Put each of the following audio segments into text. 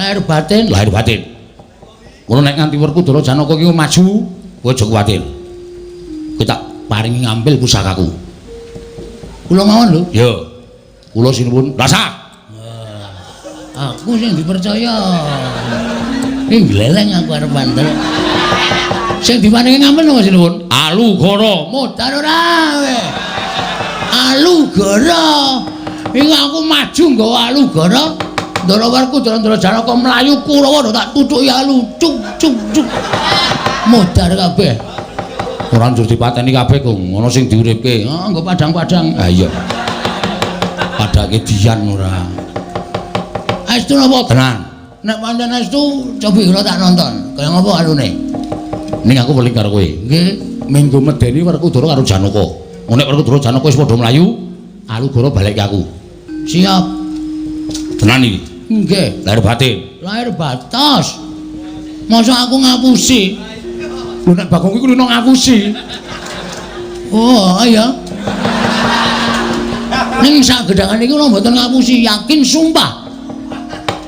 lahir batin. Lahir batin. Ngono nek nganti Werkudara Janaka ki maju, kowe aja kuwatir. Kowe tak paringi ngambil pusakaku. Kula mawon lho. Ya. Kula sinuwun rasa. Aku sing dipercaya. Ing gleleng aku arep bandel. Sing diparingi ngambil napa sinuwun? Alugara. Modar ora we. Alugara. Ing aku maju nggawa alugara. Ndara Werkudara Janaka mlayu Kurawa tak tutuki alu cuk cuk cuk. Modar kabeh. Ora njur dipateni kabeh kok, ana sing diuripke. Oh, nggo padang-padang. Ha iya. Padake dian ora. Astu napa? Tenan. Nek pancen astu coba kira tak nonton. Kaya ngapa alune? Ning aku weling karo kowe. Nggih. Minggu medeni Werkudara karo Janaka. Nek Werkudara Janaka wis padha mlayu, alugara balik ke aku. Siap. Tenan iki. Nggih. Lahir batin. Lahir batas. Masa aku ngapusi? Lho nek Bagong iku lho ngapusi. Oh, iya. Ning sak gedhangan iki kula mboten ngapusi, yakin sumpah.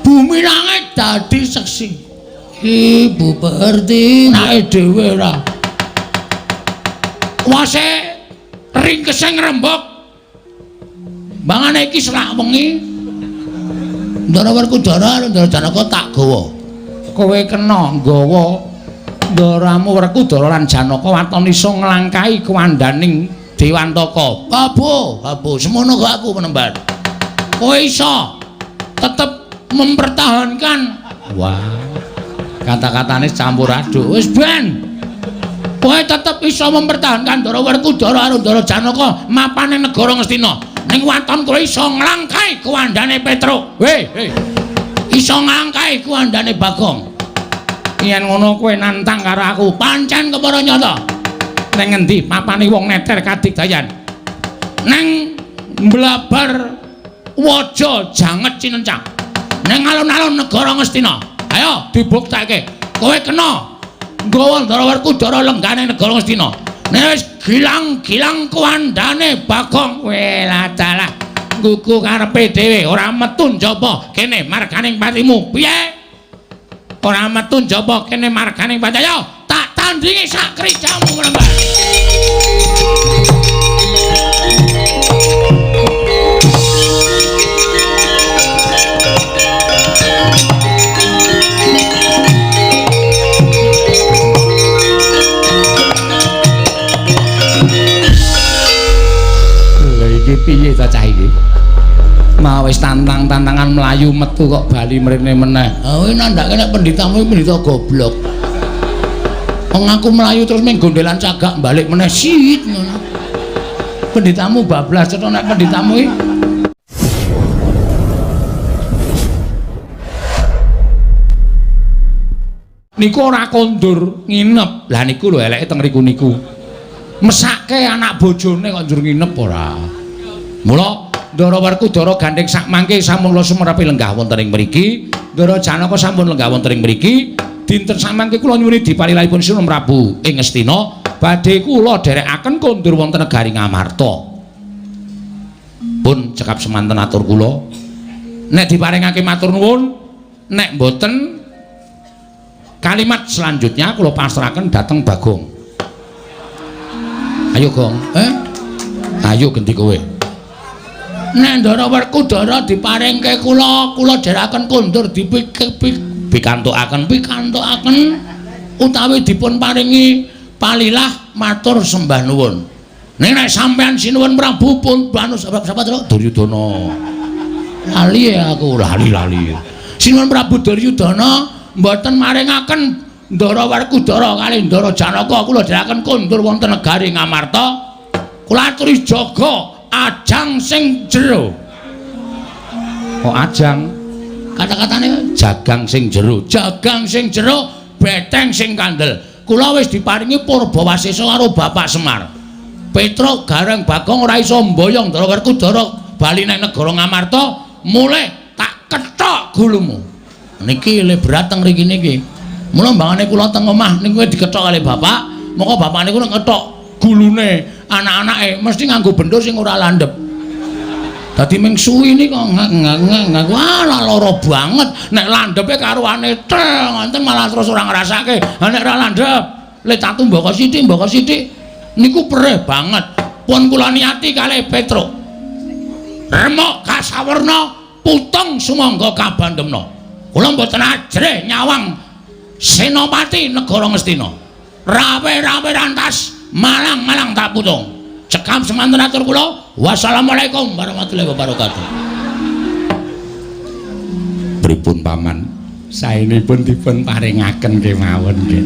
Bumi langit dadi seksi. Ibu Perti nae dhewe ora. Wase ringkesing rembug. Bangane iki selak wengi. Ndara Werkudara Ndara Janaka tak gawa. Kowe kena nggawa ndaramu Werkudara lan Janaka waton iso nglangkahi kuwandaning Dewantaka. Babu, semono kok aku penembar. Kowe iso tetep mempertahankan. Wah. Kata-katane campur aduk. Wis ben. Kowe tetep iso mempertahankan Ndara Werkudara karo Ndara Janaka mapane negara Ngastina. Ning waton kowe iso nglangkahi kuwandane Petruk. Hei. Iso nglangkahi kuwandane Bagong. Yen ngono kowe nantang karo aku, Pancen kepara nyata. ning ngendi papane wong neter kadigdayan? Neng mblabar waja janget cinencang. Neng alun-alun negara Ngastina. Ayo dibuktekke. Kowe kena nggawa Ndara Werkudara lenggane negara Ngastina. Nek wis gilang-gilang kuwandane Bagong, welah dalah. Gugu karepe dhewe ora metu njaba kene marganing patimu. Piye? Ora metu njaba kene marganing pati. Ayo tak tandingi sak krijamu menembar. Piye ta cah iki? Mau wis tantang-tantangan mlayu metu kok bali mrene meneh. Ah kowe nandhake nek pendhitamu iki pendhita goblok. Wong aku mlayu terus ming gondelan cagak balik meneh sit ngono. Pendhitamu bablas cetha nek pendhitamu iki. Niku ora kondur nginep. Lah niku lho eleke teng riku niku. Mesake anak bojone kok njur nginep ora. Mula Ndara Werkudara gandeng sak mangke sampun kula sumerepi lenggah wonten ing mriki. Ndara Janaka sampun lenggah wonten ing mriki. Dinten sak mangke kula nyuwuni diparilahipun Sinten Prabu ing Ngastina badhe kula dherekaken kondur wonten negari Ngamarta. Pun cekap semanten atur kula. Nek diparingake matur nuwun, nek mboten kalimat selanjutnya kula pasrahaken dhateng Bagong. Ayo Gong, ayo ganti kowe. Nek Ndara Werkudara diparingke kula dherekaken kondur pikantukaken utawi dipun paringi palilah matur sembah nuwun. Nek sampean sinuwun Prabu pun sapa to? Duryudana. Lali aku lali. Sinuwun Prabu Duryudana mboten maringaken Ndara Werkudara kalih Ndara Janaka kula dherekaken kondur wonten negari Ngamarta. Kula aturi jaga ajang sing jero. Oh ajang. Kata-katane Jagang sing jero. jagang sing jero, beteng sing kandel. Kula wis diparingi Purbawasesa karo Bapak Semar. Petruk Gareng Bagong ora iso mboyong Ndara Werkudara bali nek negara Ngamarta, mulih tak kethok gulumu. Niki le berat teng mriki niki. Mula mbangane kula teng omah niku dikethok kali bapak, moko bapak niku nek kethok gulune anak-anake mesti nganggo bendho sing ora landhep. Dadi ming suwi iki kok ngek wah lara banget. Nek landhepe karuane teng ngoten malah terus ora ngrasake. Ha nek ora landhep, le catu mbaka sithik niku perih banget. Pun kula niati kalih Petruk. Remuk kasawerna putung sumangga kabandemna. Kula mboten ajrih nyawang senopati negara Ngastina. Rawe-rawe rantas malang-malang tak putung. Cekam semanten atur kula. Wassalamualaikum warahmatullahi wabarakatuh. Pripun paman? Saenipun dipun paringaken kemawon nggih.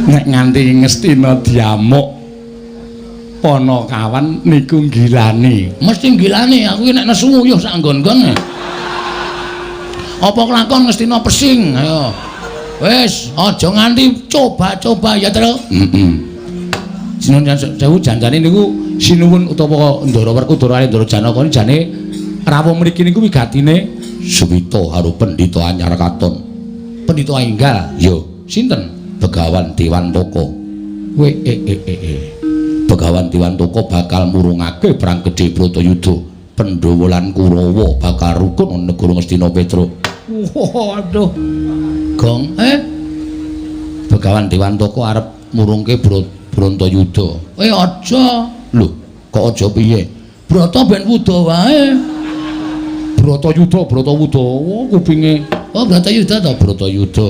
Nek nganti Ngastina diamuk Panakawan niku gilani. Mesti gilani aku iki nek nesu nguyuh sak nggon-nggon. Apa kelakon Ngastina pesing? Ayo. Wis aja nganti coba-coba ya, Tru. Sinuwun sewu janjane niku sinuwun utawa Ndara Werkudara Ndara Janaka jane rawuh mriki niku wigatine Suwita karo Pendhita Anyar Katon. Pendhita enggal. Yo, sinten? Begawan Dewantaka. Begawan Dewantaka bakal murungake perang gedhe Bratayuda. Pandhawa lan Kurawa bakal rukun negara Ngastina Petruk. Waduh. Gong, Begawan Dewantaka arep murungke Bratayuda. Aja. Lho, kok aja piye? Brata ben wuda wae. Bratayuda, Bratawuda. Kupinge. Oh, Bratayuda ta? Bratayuda.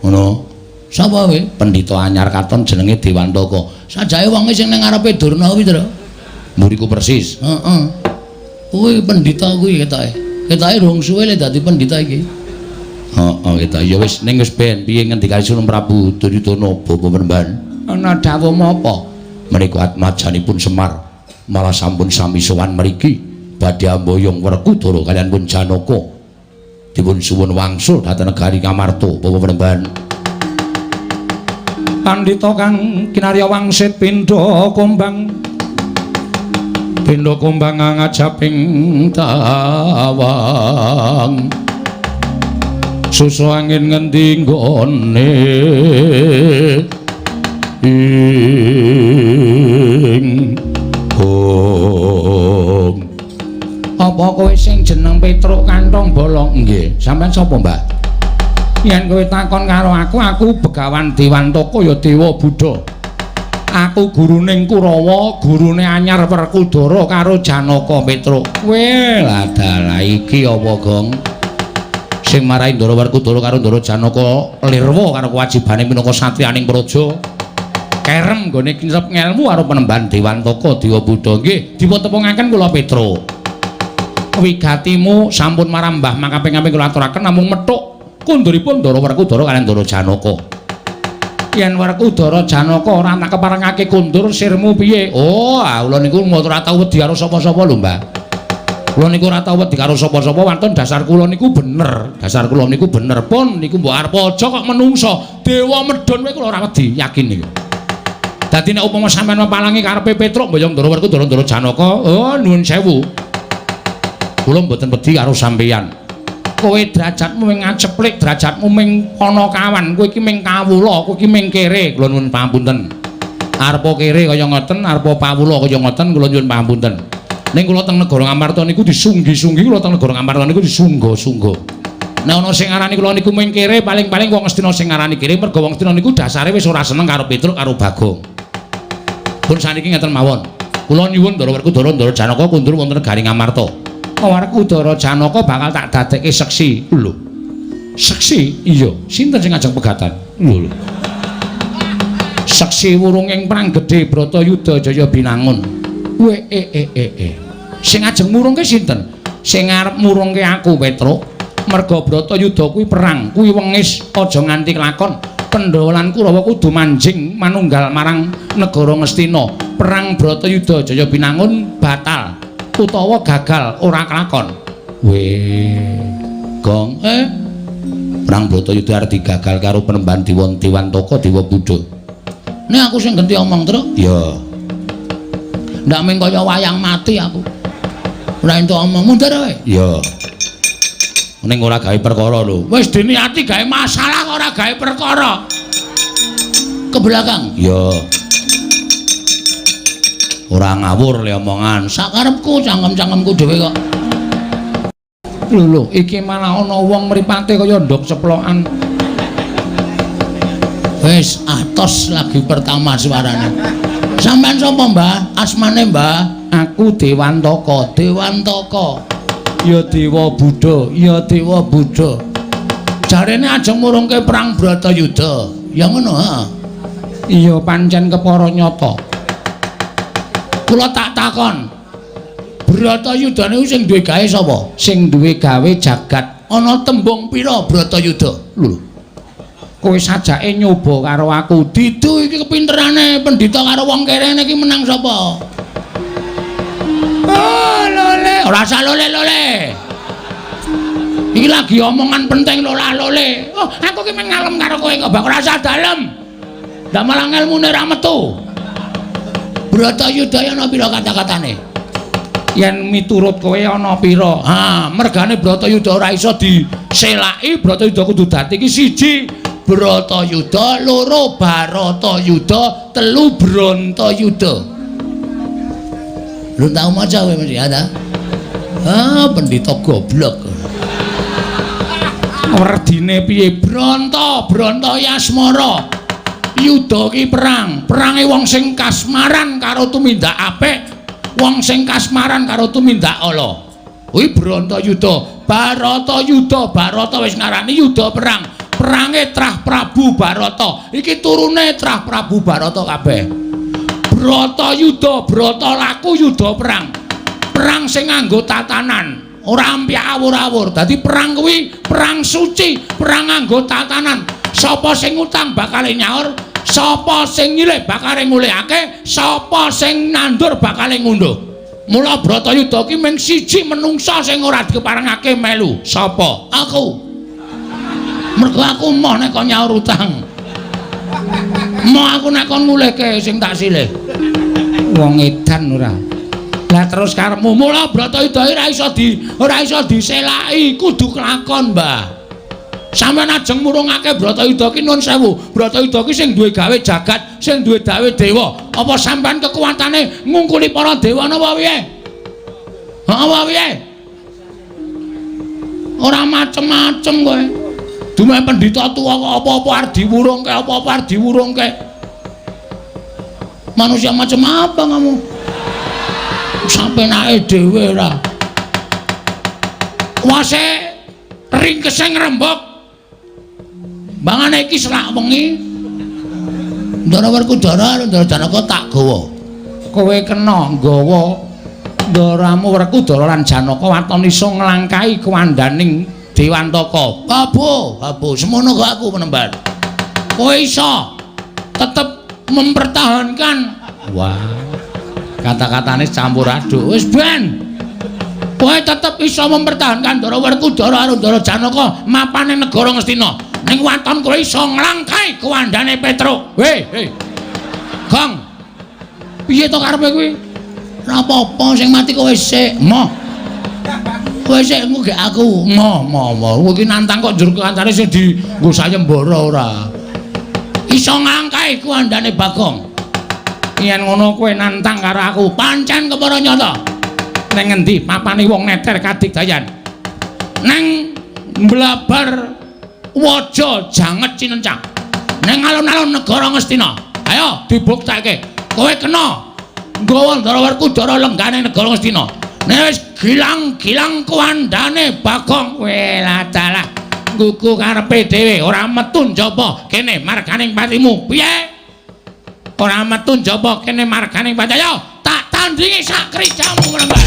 Ngono. Sapa kowe? Pendhita Anyar Katon jenenge Dewantaka. Sajake wonge sing ning ngarepe Durna kuwi, Tru. Muriku persis. Heeh. Kuwi pendhita kuwi ketoke. Ketoke rung suwe le dadi pendhita iki. Heeh, ketok. Ya wis ning wis ben piye ngendikane Sunan Prabu Duryudana Bapa Penemban. Ana dawuh menapa? Menika atmajanipun Semar malah sampun sami sowan mriki badhe amboyong Werkudara kaliyan pun Janaka dipun suwun wangsul dhateng negari Ngamarta Bapa Penemban. Pandhita kang kinarya wangsit pindha kumbang ngajaping tawang susu angin ngendi nggone apa kowe sing jeneng Petruk Kantong Bolong? Nggih, sampean sapa, Mbak? Yen kowe takon karo aku Begawan Dewantaka ya Dewa Buddha. Aku guruning Kurawa, gurune Anyar Werkudara karo Janaka Petruk. Kowe lah dalah iki apa, Gong? Sing marahi Ndara Werkudara karo Ndara Janaka lirwa karo kewajibane minangka satriyaning praja. Kerem nggone ngrep ngelmu karo Penemban Dewantaka Dewa Buddha. Nggih, dipun tepungaken kula Petruk. Wigatimu sampun marambah mangkaping-kaping kula aturaken namung methuk kunduripun Ndara Werkudara kaliyan Ndara Janaka. Yen Werkudara Janaka ora tak keparengake kundur sirmu piye? Oh, kula niku ora tau wedi karo sapa-sapa lho, Mbak. Kula niku ora tau wedi karo sapa-sapa, wonten dasar kula niku bener. Dasar kula niku bener pun niku mbok arep aja kok menungso. Dewa medhon kowe kula ora wedi, yakin niku. Dadi nek upama sampean mapalangi karepe Petruk mboyong Ndara Werkudara Ndara Janaka, oh nuwun sewu. Kula mboten wedi karo sampeyan. Kowe derajatmu ming ngaceplik, derajatmu ming Panakawan, kowe iki ming kawula, kowe iki ming kere, kula nuwun pangapunten. Arepa kere kaya ngoten, arepa pawula kaya ngoten, kula nyuwun pangapunten. Ning kula teng negara Ngamarta niku disunggi-sunggi, kula teng negara Ngamarta niku disungga-sungga. Nek ana sing ngarani kula niku ming kere, paling-paling wong Ngastina sing ngarani kere, mergo wong Ngastina niku dasare wis ora seneng karo Petruk karo Bagong. Pun saniki ngeten mawon. Kula nyuwun Ndara Werkudara Ndara Janaka kundur wonten negari Ngamarta. Werkudara Janaka bakal tak dadekke seksi. Lho. Seksi? Iya. Sinten sing ajeng pegatan? Lho. Seksi wurunging perang gedhe Bratayuda Jaya Binangun. Sing ajeng murungke sinten? Sing arep murungke aku Petruk. Merga Bratayuda kuwi perang, kuwi wengis aja nganti kelakon. Pandhawa lan Kurawa kudu manjing manunggal marang negara Ngastina. Perang Bratayuda Jaya Binangun batal utawa gagal ora kelakon. Gong, perang Bratayuda arep digagal karo Penemban Dewantaka Dewa Buddha. Nek aku sing ganti omong, Tru? Ya. Ndak mung kaya wayang mati aku. Ora entuk omong mundur wae. Ya. Ning ora gawe perkara lho. Wis diniati gawe masalah kok ora gawe perkara. Ke belakang. Ya. Ora ngawur le omongan. Sakarepku cangkem-cangkemku dhewe kok. Lho, iki malah ana wong mripate kaya ndok ceplokan. Wis atos lagi pertama suarane. Sampeyan sapa, Mbah? Asmane, Mbah? Aku Dewantaka. Dewantaka. Ya Dewa Buddha, Ya Dewa Buddha. Jarene ajeng murungke perang Bratayuda. Ya ngono, ha. Iya pancen kepara nyata. Kula tak takon. Bratayuda niku sing duwe gawe sapa? Sing duwe gawe jagat. Ana tembung pira Bratayuda? Lho. Kowe sajake nyoba karo aku. Didu iki kepinterane pendhita karo wong kerene iki menang sapa? Oh, lole. Ora usah lole-lole. Iki lagi omongan penting lola-lole. Oh, aku ki ngalem karo kowe kok, ora usah dalem. Ndak malah ngelmune ra metu. Bratayuda ana pira kata-katane? Yen miturut kowe ana pira? Ha, mergane Bratayuda ora iso diselaki, Bratayuda kudu dadi iki siji. Bratayuda, loro Baratayuda, telu Brantayuda. Lu tau maca kowe mesti ada? Ah, pendhita goblok. Werdine piye? Branta Yasmara. Yuda ki perang. Perange wong sing kasmaran karo tumindak apik, wong sing kasmaran karo tumindak ala. Kuwi Brantayuda. Baratayuda, Barata wis ngarani yuda perang. Perange Trah Prabu Barata. Iki turune Trah Prabu Barata kabeh. Bratayuda, Brata laku yuda perang. Perang sing nganggo tatanan. Ora ampyak awur-awur. Dadi perang kuwi perang suci, perang nganggo tatanan. Sapa sing utang bakal nyaur, sapa sing nyilih bakal ngulihake, sapa sing nandur bakal ngunduh. Mula Bratayuda ki mung siji menungsa sing ora dikeparengake melu. Sapa? Aku. Mergo aku moh nek kon nyaur utang. Moh aku nek kon ngulihke sing tak silih. Wong edan ora. Lah terus karepmu mula Bratayuda ora iso diselaki, kudu kelakon, Mbah. Sampeyan ajeng murungake Bratayuda ki nuwun sewu. Bratayuda ki sing duwe gawe jagat, sing duwe gawe dewa. Apa sampeyan kekuwatane ngungkuli para dewa napa piye? Apa piye? Ora macem-macem kowe. Dume pendhita tuwa kok apa-apa arep diwurungke, apa-apa arep diwurungke. Manusia macam apa kamu? Sampai naik dhewe ora. Wase ringkese ngrembug. Bangane iki selak wengi. Ndara Werkudara, Ndara Janaka tak gawa. Kowe kena nggawa Ndaramu Werkudara lan Janaka waton iso nglangkahi kuwandaning Dewantaka. Babu, semono kok aku penemban. Kowe iso tetep mempertahankan. Wah. Kata-katane campur aduk. Wis ben. Kowe tetep iso mempertahankan Ndara Werkudara karo Ndara Janaka mapane negara Ngastina. Ning waton kowe iso nglangkai kuwandane Petruk. Hei. Gong. Piye to karepe kuwi? Ora apa-apa sing mati kowe sik. Moh. Kowe sik nggo aku. Moh. Kowe iki nantang kok njur kancane sing dienggo sayembara ora. Iso nglangkai kuwandane Bagong. Yen ngono kowe nantang karo aku, pancen kepara nyata. Ning ngendi papane wong neter kadigdayan? Neng Mblabar Waja Janget Cinencang. Neng alun-alun negara Ngastina. Ayo dibuktekke. Kowe kena nggawa Ndara Werkudara lenggane negara Ngastina. Nek wis gilang-gilang kuwandane Bagong, welah dalah. Nggugu karepe dhewe ora metu njaba kene marganing patimu. Piye? Ora metu njaba kene marganing pati. Ayo tak tandingi sak krijamu menemban.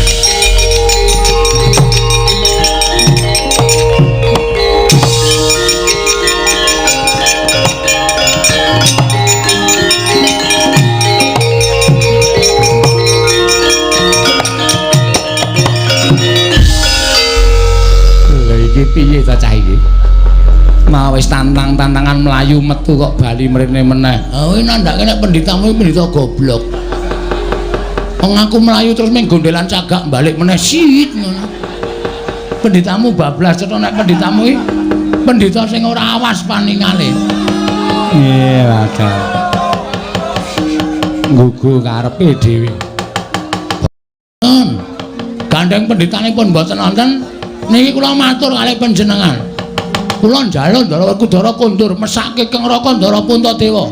Piye ta cah iki? Mau wis tantang-tantangan mlayu metu kok bali mrene meneh. Ha kuwi nandhake nek pendhitamu pendhita goblok. Wong aku mlayu terus ming gondelan cagak balik meneh sit ngono. Pendhitamu bablas cetha nek pendhitamu iki pendhita sing ora awas paningale. Iya, Wadah. Nggugu karepe dhewe. gandeng penditanipun mboten wonten niki kula matur kalih panjenengan. Kula njaluk Ndara Werkudara kondur mesake Kang Raka Ndara Puntadewa.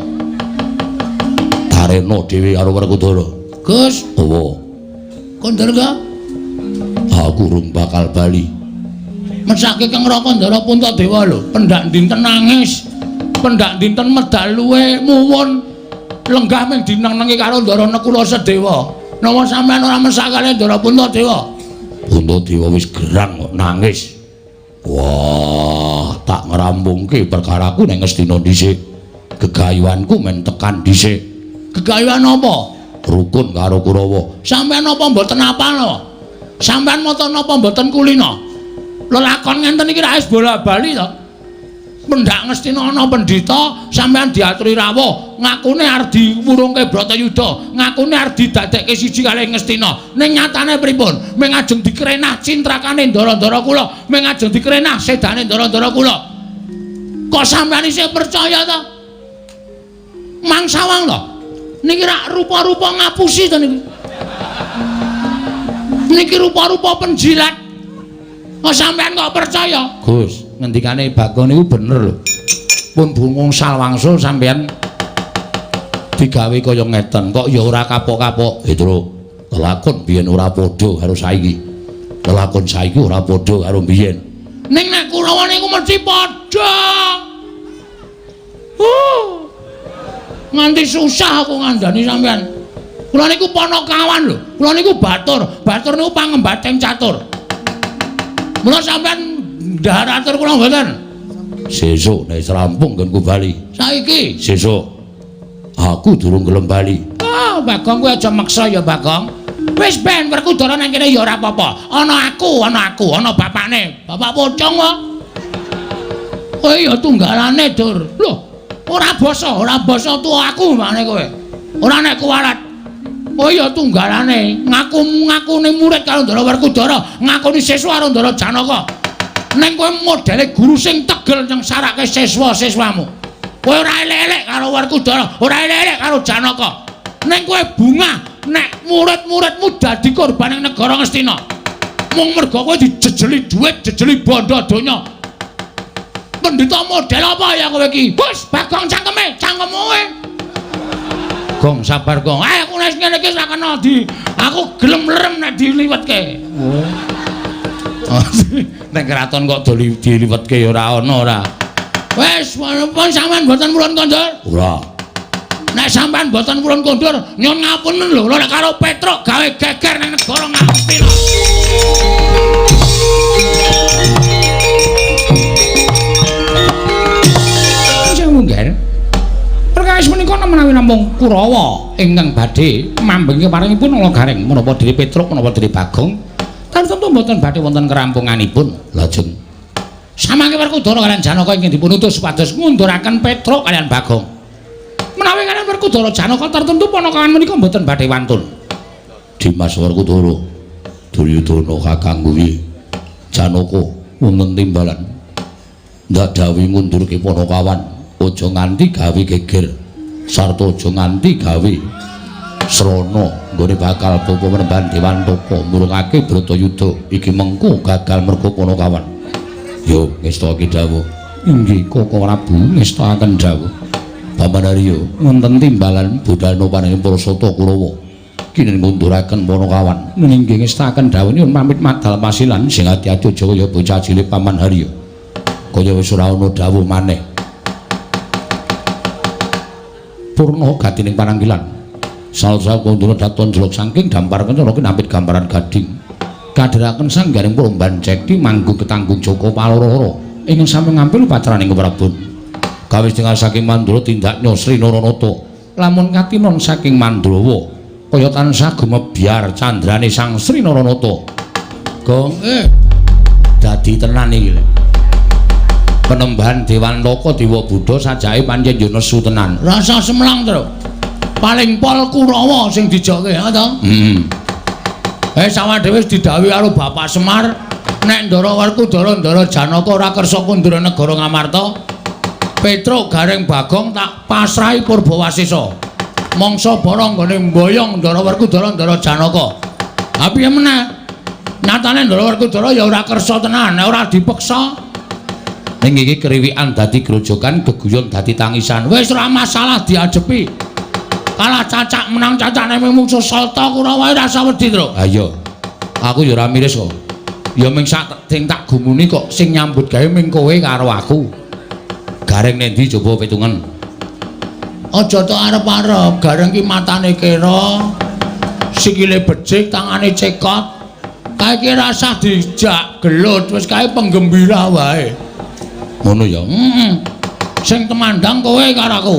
Tarena dhewe karo Werkudara. Gus, Apa? kondur ka? Aku urung bakal bali. Mesake Kang Raka Ndara Puntadewa lho, pendak dinten nangis, pendak dinten medal luwe muwun, lenggah ming dinenengi karo Ndara Nekula Sedewa. Napa sampean ora mesake kalih Ndara Puntadewa? Puntadewa wis gerang kok nangis. Wah, tak ngrampungke perkaraku ning Ngastina dhisik. Gegayuhanku men tekan dhisik. Gegayuhan apa? Rukun karo Kurawa. Sampean napa mboten apal napa? Sampean mata napa mboten kulina? Lelakon ngenten iki ra wis bola-bali to. Pendak Ngastina ana pendhita, sampean diaturi rawuh, ngakune arep diwurungke Bratayuda, ngakune arep didadekke siji kalih Ngastina. Ning nyatane pripun? Ming ajeng dikrenah cintrakane ndara-ndara kula, ming ajeng dikrenah sedane ndara-ndara kula. Kok sampean isih percaya to? Mangsawang to. Niki rak rupa-rupa ngapusi to niki. Niki rupa-rupa penjilat. Kok sampean kok percaya? Gus, ngendikane Bagong niku bener lho. Pun bungung salwangsul sampean digawe kaya ngeten, kok ya ora kapok-kapok. Tru, lelakon biyen ora padha karo saiki. Lelakon saiki ora padha karo biyen. Ning nek Kurawa niku mesti padha. Nganti susah aku ngandani sampean. Kula niku Panakawan lho. Kula niku batur. Batur niku pangembating catur. Mula sampean ndahar atur kula mboten. Sesuk nek rampung nggonku bali. Saiki Sesuk aku durung gelem bali. Bagong kuwi aja maksa ya, Bagong. Wis ben Werkudara nang kene ya ora apa-apa. Ana aku, ana bapakne. Bapak pocong kok. Kowe ya tunggalane, Dur. Lho, ora basa tuwa aku makne kowe. Ora nek kuwalat. Oh ya tunggalane, ngakune murid karo Ndara Werkudara, ngakuni siswa karo Ndara Janaka. Ning kowe modele guru sing tegel yang sarake siswa-siswamu. Kowe ora elek-elek karo Werkudara, ora elek-elek karo Janaka. Ning kowe bungah nek murid-muridmu dadi korban ning negara Ngastina. Mung mergo kowe dijejeli dhuwit, jejeli bondo donya. Pendhita model apa ya kowe iki? Wis Bagong cangkeme, cangkemmu kowe. Gong sabar Gong. Aku nek ngene iki ora kena aku gelem lerem nek diliwetke. Oh. Nek keraton kok diliwetke ya ora ana ora. Wis pun sampean mboten purun kondur? Ora. Nek sampean mboten purun kondur, nyuwun ngapunten lho nek karo Petruk gawe geger ning negara Ngastina. Mungkin perkawis menika menawi namung Kurawa ingkang badhe mambengke paringipun ala garing menapa diri Petruk menapa diri Bagong tentu mboten badhe wonten kerampunganipun. Lajeng samangke Werkudara kaliyan Janaka ingkang dipun utus supados ngunduraken Petruk kaliyan Bagong. Menawi kaliyan Werkudara Janaka tertentu panakawan menika mboten badhe wantun. Dimas Werkudara Duryudana kakang kuwi Janaka wonten timbalan ndak dawuh ngundurke panakawan. Aja nganti gawe geger sarta aja nganti gawe srana nggone bakal bapa menemban Dewantaka murungake Bratayuda iki mengko gagal merga Panakawan. Yo ngestake dawuh. Inggih Koko Prabu ngestaken dawuh. Paman Harya wonten timbalan budhana paning Prasata Kurawa kini ngunduraken Panakawan. Inggih ngestaken dawuh nyuwun pamit madal pasilan sing ati-ati aja kaya bocah cilik Paman Harya. Kaya wis ora ana dawuh maneh. Purna gatining pananggilan salsa konduna daton jeluk saking dampar kencana kinampit gambaran gading kadheraken sanggaring Promban Cekti manggung ketanggung Joko Paloro ingkang sami ngampil patraning Prabun kawis tinggal saking Mandura tindaknya Sri Naranata lamun katinon saking Mandrawa kaya tansah gumebyar candrane Sang Sri Naranata. Gong dadi tenan iki Penembahan Dewantaka Dewa Buddha sajake pancen yo nesu tenan. Rasa semlang terus. Paling pol Kurawa sing dijokke ha to? Sawadhewe wis didhawuhi karo Bapak Semar nek Ndara Werkudara Ndara Janaka ora kersa kundur negara Ngamarta. Petruk garing Bagong tak pasrahi Purbawasesa. Mangsa bara nggone mboyong Ndara Werkudara Ndara Janaka. Ha piye meneh? Nyatane Ndara Werkudara ya ora kersa tenan, ora dipeksa. Ning iki kriwikan dadi grojogan, geguyon dadi tangisan. Wis ora masalah diadepi. Kalah cacak menang cacane mungsuh Salta Kurawa rasa wedi, Tru. Ha iya. Aku ya ora miris kok. Ya ming sak sing tak gumuni kok sing nyambut gawe ming kowe karo aku. Gareng nendi coba petungen. Aja tok arep-arep, gareng ki matane kira, sikile becik, tangane cekot. Kae ki rasah dijak gelut, wis kae penggembira wae. Ngono ya. Sing temandang kowe karo aku.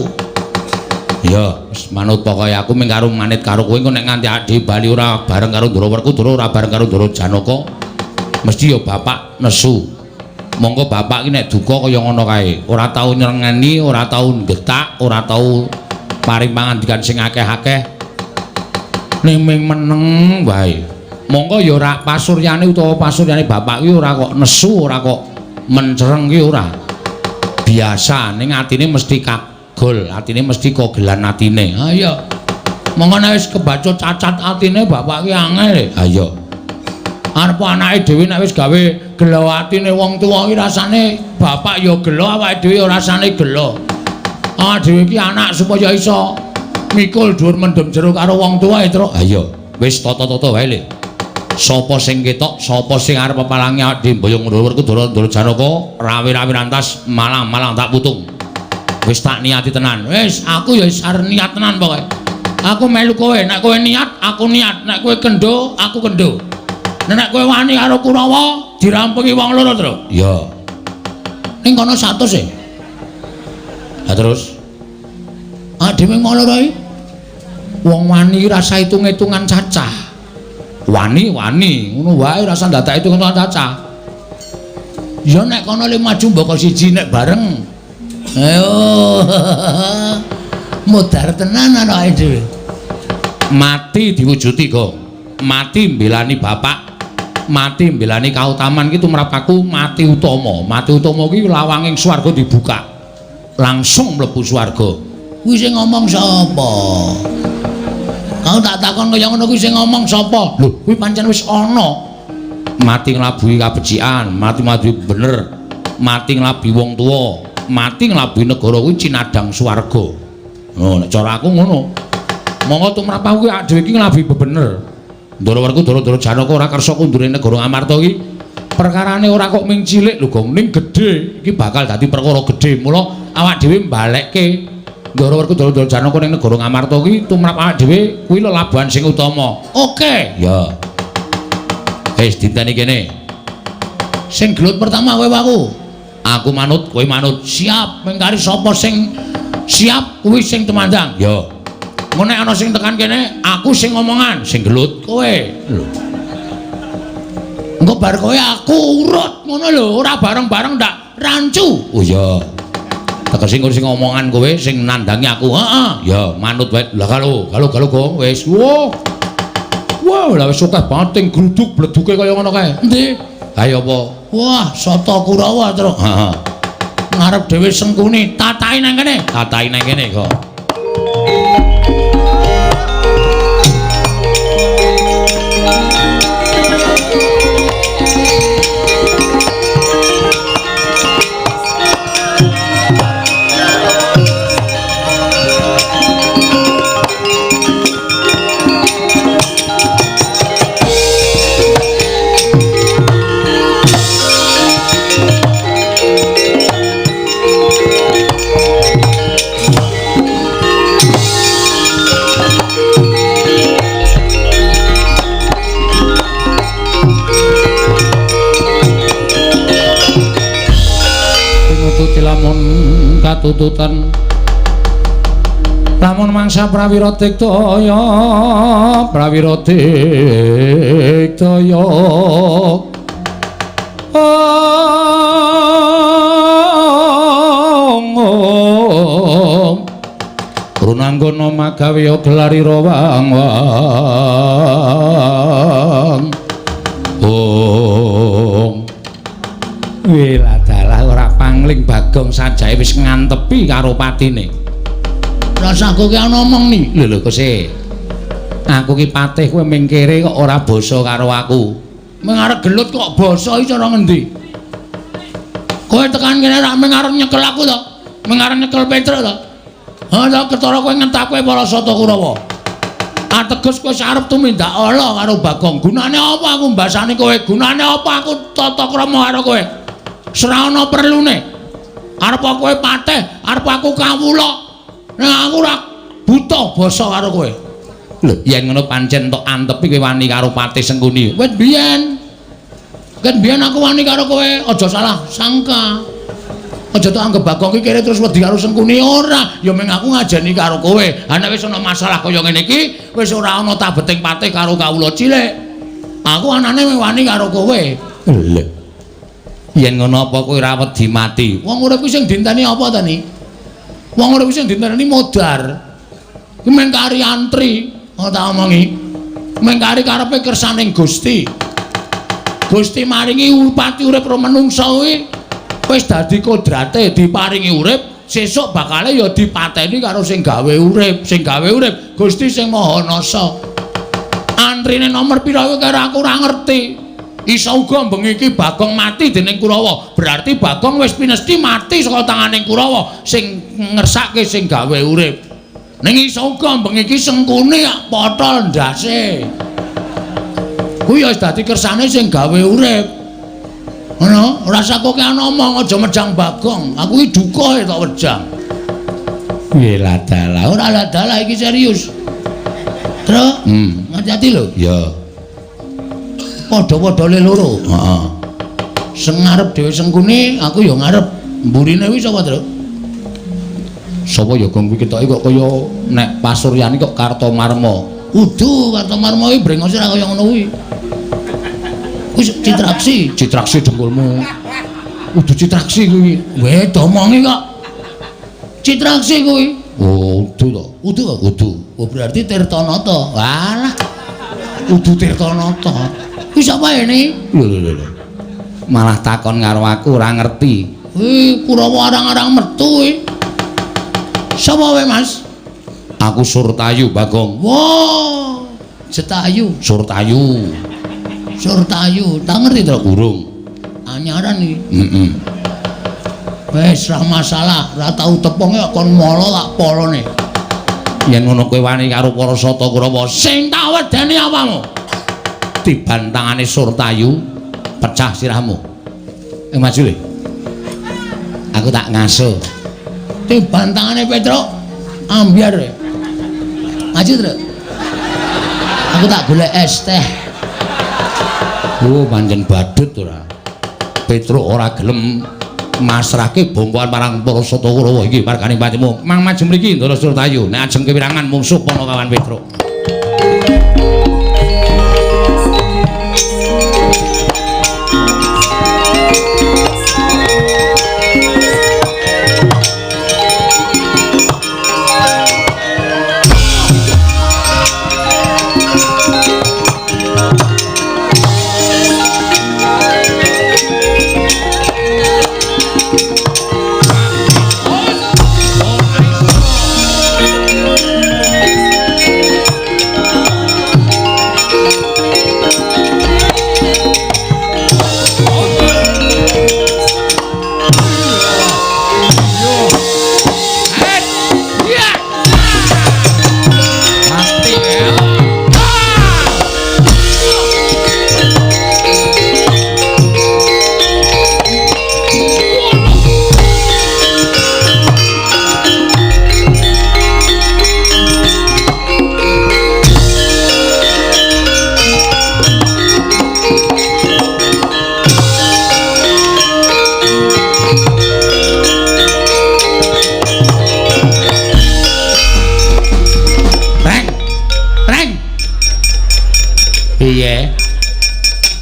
Ya, wis manut pokoke aku ming karo manit karo kowe engko nek nganti adi bali ora bareng karo Ndara Werkudara, ora bareng karo Ndara Janaka, mesti ya bapak nesu. Monggo bapak ki nek duka kaya ngono kae, ora tau nyrengeni, ora tau getak, ora tau paring pangandikan sing akeh-akeh. Ning ming meneng wae. Monggo ya ora pasuryane utawa pasuryane bapak ki ora kok nesu, ora kok mencereng ki ora. Biasa ning atine mesti kagol, atine mesti kogelan atine. Ha iya. Monggo nek wis kebacut cacat atine bapak ki angel. Ha iya. Arep anake dhewe nek wis gawe gelo atine wong tuwa ki rasane bapak ya gelo, awake dhewe ya rasane gelo. Awake dhewe ki anak supaya iso mikul dhuwur mendem jero karo wong tuwa, Tru. Ha iya. Wis tata-tata wae, Le. Sapa sing ketok, sapa sing arep pepalangi awake dhewe mboyong Ndara Werkudara, Ndara Janaka, rawi-rawi rantas malang-malang tak putung. Wis tak niati tenan. Wis aku ya wis arep niat tenan pokoke. Aku melu kowe, nek kowe niat, aku niat. Nek kowe kendho, aku kendho. Nek kowe wani karo Kurawa, dirampungi wong loro, Tru. Ya. Ning kono 100 e. Lah terus Dhewe wong loro iki wong wani rasa hitung-hitungan cacah. wani, Ngono wae rasa ndadak hitung-hitungan cacah. Ya nek kono le maju mboko siji nek bareng. Ayo. Modar tenan anake dhewe. mati diwujuti kok. Mati mbelani bapak, mati mbelani kautaman ki tumrap aku mati utama. Mati utama ki lawanging swarga dibuka. Langsung mlebu swarga. Kuwi sing ngomong sapa? Kau tak takon kaya ngono kuwi sing ngomong sapa? Lho, kuwi pancen wis ana. Mati nglabuhi kabecikan, mati bener. Mati nglabi wong tuwa, mati nglabuhi negara kuwi cinadang swarga. Oh, nek cara aku ngono. Monggo tumrap aku awake dhewe iki nglabi bebener. Ndara Werkudara, Ndara Janaka ora kersa kundure negara Amarta iki. Perkarane ora kok ming cilik lho, Gong, ning gedhe. Iki bakal dadi perkara gedhe. Mula awake dhewe mbalekke Ndara Werkudara, Ndara Janaka ning negara Amarta iki tumrap awake dhewe kuwi lelabuhan sing utama. Oke. Ya. Wis diteni kene. Sing gelut pertama kowe aku. Aku manut, kowe manut. Siap, mengkari sapa sing siap kuwi sing temandang. Ya. Ngono nek ana sing tekan kene, aku sing ngomongan, Sing gelut kowe. lho. Engko bar kowe aku urut ngono lho, ora bareng-bareng ndak rancu. Oh iya. Tegese sing ngomongan kowe sing nandangi aku. Heeh. Ya, manut wae. Lah kalau Gong wis. Wah, lah wis akeh banget gruduk bleduke kaya ngono kae. Endi? Ayo apa? Wah, soto Kurawa, Tru. Heeh. Ngarep dhewe sengkuni, tatai nang kene. Tatai nang kene kok. Katututan lamun mangsa prawira diktaya runanggana magawe gelarira wang Wiladalah ora pangling Bagong Sajae wis ngantepi karo patine. Rasaku ki ana omong ni. Lho kose. Aku ki patih kowe ming kere kok ora basa karo aku. Ming arep gelut kok basa iki cara ngendi? Kowe tekan kene ra ming arep nyekel aku to? Ming arep nyekel Petruk to? Ha ya ketara kowe ngentak kowe para Sata Kurawa. Ateges kowe arep tumindak ala karo Bagong. Gunane apa aku mbasani kowe? Gunane apa aku tata krama karo kowe? Ora ana perlune. Arep kowe pateh, arep aku kawula. Nek aku ora butuh basa karo kowe. Lho, yen ngono pancen tok antepi kowe wani karo Patih Sengkuni. Wis biyen. Kan biyen aku wani karo kowe, aja salah sangka. Aja tok anggap Bagong iki kere terus wedi karo Sengkuni ora. Ya meng aku ngajeni karo kowe. Ha nek wis ana masalah kaya ngene iki, wis ora ana tabeting Patih karo kawula cilik. Aku anane wani karo kowe. Lho. Yen ngono apa kowe ora wedi mati? Wong urip sing dinteni apa ta ni? Wong urip sing dinteni modar. Ki meng kari antri. Tak omongi mengkari karepe kersaning Gusti. Gusti maringi upati urip ro menungso kuwi wis dadi kodrate diparingi urip, sesuk bakale ya dipateni karo sing gawe urip. Sing gawe urip Gusti sing Maha Nasa. Antrine nomor pira kuwi karo aku ora ngerti. Isa uga bengi iki Bagong mati dening Kurawa. Berarti Bagong wis pinesti mati saka tanganing Kurawa sing ngersake sing gawe urip. Ning iso uga bengi iki Sengkuni potol ndase. Kuwi ya wis dadi kersane sing gawe urip. Ngono, ora sakoke ana omong aja mejang Bagong. Aku iki duka tok wejang. Piye lah dalah, ora lah dalah iki serius. Truk, ngati-ati lho. Ya. Padha-padha le loro. Heeh. Sing ngarep dhewe Sengkuni, aku ya ngarep. Mburine kuwi sapa, Truk? Sapa ya gong kuwi ketoke kok kaya nek Pasuryani kok Kartomarma. Udu Kartomarma iki brengose ra kaya ngono kuwi. Kuwi Citraksi dengkulmu. Udu Citraksi kuwi. Weh domongi kok. Citraksi kuwi. Oh, udu to. Udu. Oh berarti Tirtanata. Walah. Udu Tirtanata. Kuwi sapa ini? Lho. Malah takon karo aku ora ngerti. Kurawa arang-arang metu kuwi. Sapa wae, Mas? Aku Surtayu, Bagong. Wah, Jetayu. Surtayu. Tak ngerti to, Burung? Anyaran iki. Heeh. Wis ra masalah, ra tau tepung kok kon molo tak polone. Yen ngono kowe wani karo para Sata Kurawa, sing tak wedeni apamu? Dibantangane Surtayu, pecah sirahmu. Maju le. Aku tak ngaso. Bantangane Petruk ambyar. Maju, Truk. Aku tak golek es teh. Oh, pancen badut ora. Petruk ora gelem masrahke bomboan marang para Sata Kurawa iki margane patimu. Mang maju mriki Ndara Surtayu. Nek ajeng kewirangan mungsuh ana kawan Petruk.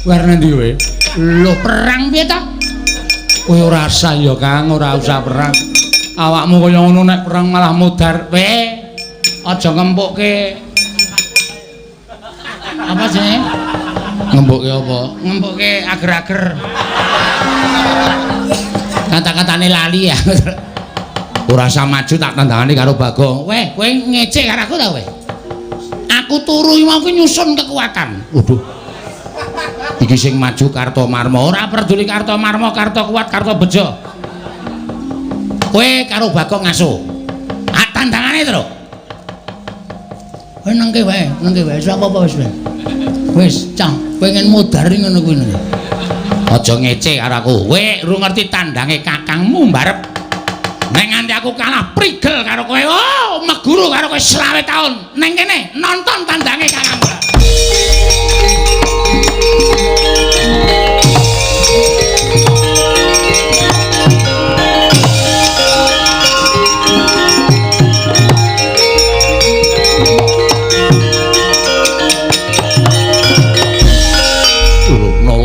Warna ndi kowe? Lho perang piye ta? Kowe ora usah ya Kang, ora usah perang. Awakmu kaya ngono nek perang malah mudar. Weh, aja ngempukke. Apa jenenge? Ngempukke apa? Ngempukke ager-ager. Kata-katane lali ya. Ora usah maju tak tandangane karo Bagong. Weh, kowe ngecek karo aku ta kowe? Aku turu iki mau nyusun kekuatan. Waduh. Iki sing maju Kartomarma, ora peduli Kartomarma, Karto kuat, Karto bejo. Kowe karo Bagong ngaso. Tandangane to. Kowe nengke wae, ora apa-apa wis wae. Wis, cah, pengen mudari ngono kuwi. Aja ngece karo aku. Kowe ora ngerti tandange kakangmu mbarep. Nek nganti aku kalah prigel karo kowe, oh, meguru karo kowe 20 taun. Neng kene nonton tandange kakangmu.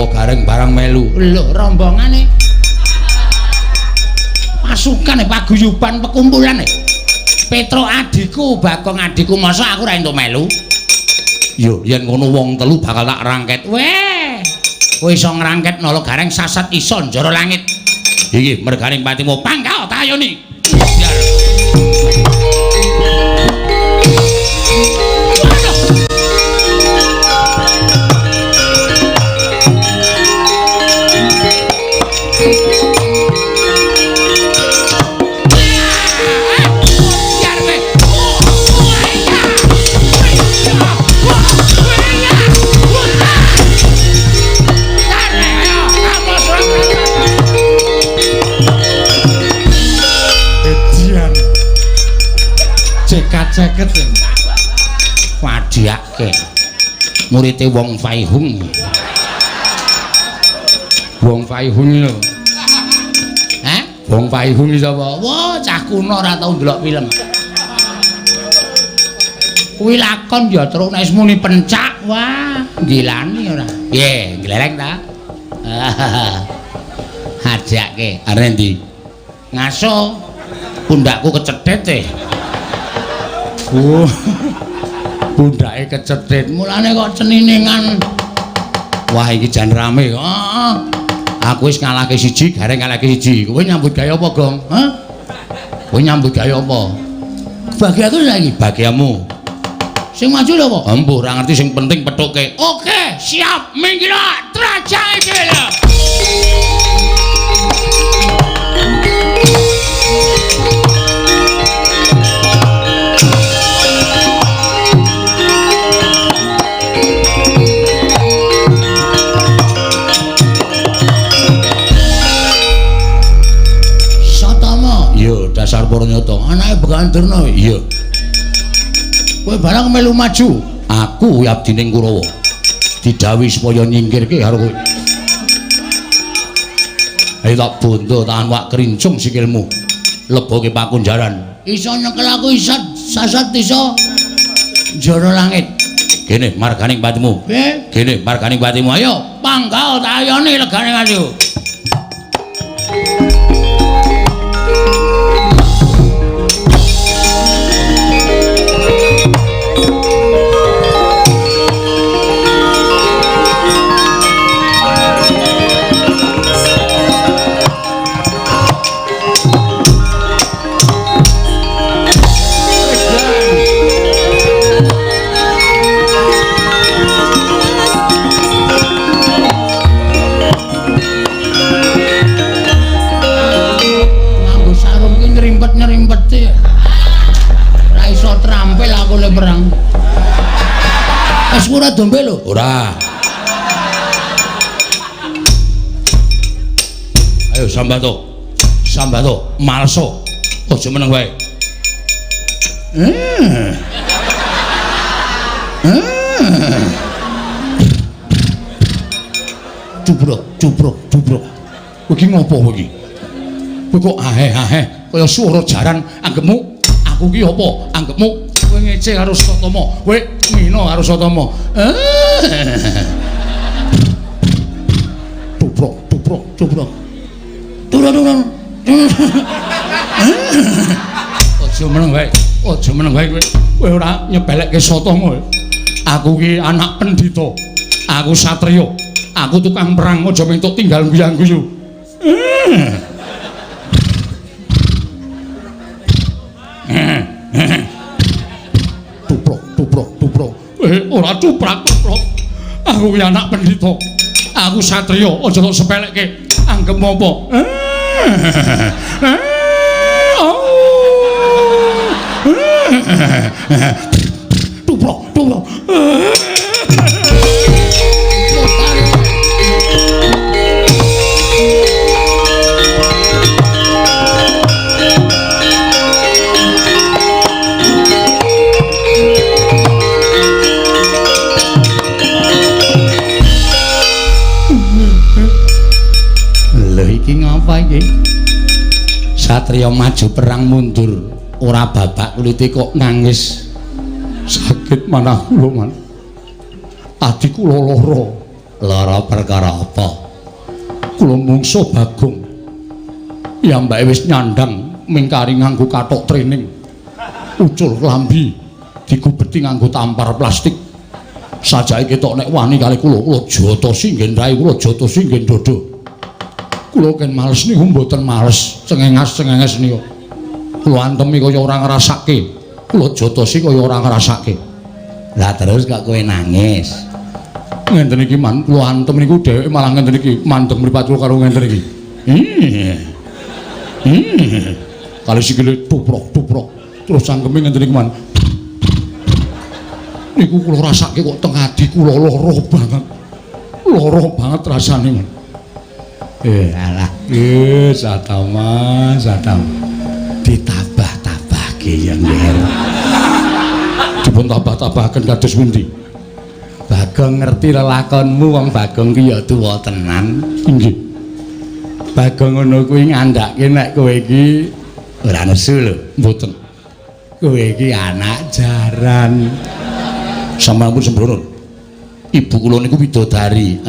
Gareng barang melu. Lho, rombongane. Pasukane paguyuban pekumpulan. Petro adikku, Bagong adikku, masa aku ora entuk melu? Yo, yen ngono wong telu bakal tak rangket. Weh. Kowe iso ngrangket nala gareng sasat iso njara langit. Iki merganing patimu pangkal tayoni. Ceket wadiake murite Wong Faihung lho. Wong Faihung sapa? Wah, cah kuno ora tau ndelok film. Kuwi lakon ya terus nek muni pencak, wah, gilani ora. Piye, glereng ta? Hajake arep ndi? Ngaso pundakku kecethit e. Bundake kecethit. Mulane kok ceniningan. Wah, iki jan rame. Aku wis ngalahke siji, gareng ngalahke siji. Kowe nyambut gawe apa, Gong? Hah? Kowe nyambut gawe apa? Bagianku saiki, bagianmu. Sing maju lho apa? Embuh, ora ngerti sing penting pethuke. Oke, siap. Minggir trajang iki lho. Dasar Puranyata, anake Bekanderna. Iya. Kowe barang melu maju, aku abdining Kurawa. Didhawuhi supaya nyingkirke karo kowe. Ayo tak bondo tahan wak kerincung sikilmu. Leboke pakunjaran. Iso nyekel aku isat sasat iso njara langit. Kene marganing patimu. Kene marganing patimu. Ayo panggal tayone legane ayo. Perang. Wis ora dombe lho. Ora. Ayo sambato. Sambato, malso. Aja meneng wae. Cubruk. Kowe iki ngopo kowe iki? Kowe kok ahe kaya swara jaran anggepmu. Aku ki apa anggepmu? Kowe ngece karo Satama, kowe ngina karo Satama. Tubruk. Turun. Aja meneng wae kowe. Kowe ora nyebelekke Satama. Aku ki anak pendhita. Aku satriya. Aku tukang perang, aja mentuk tinggal guyang-guyu. Tuprok. Ora cuprak. Aku ki anak pendhita. Aku satriya, aja kok sepelekke. Anggep apa? Tuprok, tuprok. Iki ngapa iki? Satriya maju perang mundur, ora babak kulite kok nangis. Sakit manah kula, Man. Ati kula lara. Lara perkara apa? Kula mungsuh Bagong. Ya mbake wis nyandang mingkari nganggo kathok training. Ucul klambi digubeti nganggo tampar plastik. Sajake ketok nek wani kali kula jotosi nggen rai, kula jotosi nggen dodo. Kula ken males niku mboten males, cengengas-cengenges niku. Kula antemi kaya ora ngrasake. Kula jotosi kaya ora ngrasake. Lah terus kok kowe nangis. Ngenten iki Man, kula antem niku dheweke malah ngenten iki mandeg mripat kula karo ngenten iki. Kali sikile tuprok-tuprok. Terus cangkeme ngenten iki Man. Niku kula rasake kok teng ati kula lara banget. Lara banget rasane Man. Alah, satama. Ditabah-tabahke ya nggih. Dipun tabah-tabahaken kados pundi? Bagong ngerti lelakonmu wong Bagong ki ya tuwa tenan. Nggih. Bagong ngono kuwi ngandhake nek kowe iki ora nesu lho, mboten. Kowe iki anak jaran. Sampun sembrono. Ibu kula niku widodari.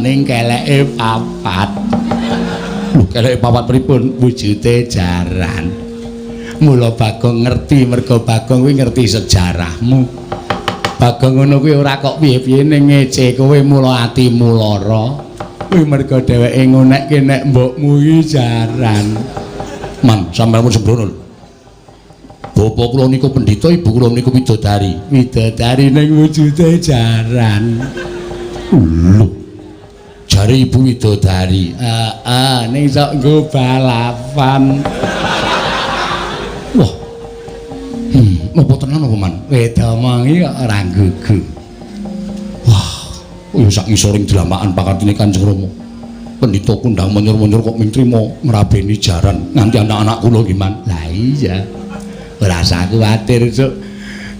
Ning keleke papat. Lho, keleke papat pripun? Wujude jaran. Mula Bagong ngerti, mergo Bagong kuwi ngerti sejarahmu. Bagong ngono kuwi ora kok piye-piye ning ngece kowe mula atimu lara. Kuwi mergo dheweke ngonekke nek mbokmu iki jaran. Man, sampeyan pun sembrono. Bapak kula niku pendhita, ibu kula niku widodari. Widodari ning wujude jaran. Lho. Jare ibu widodari. Ning sok nggo balapan. Wah. Napa tenan apa Man? Wedomongi kok ora gugu. Wah, ya sak ngisoring dilamakan pakatine Kanjeng Rama. Pendhita kundang menyur-menyur kok mintrimo ngrabeni jaran nganti anak-anak kula ki Man. Lah iya. Ora usah kuwatir, Cuk.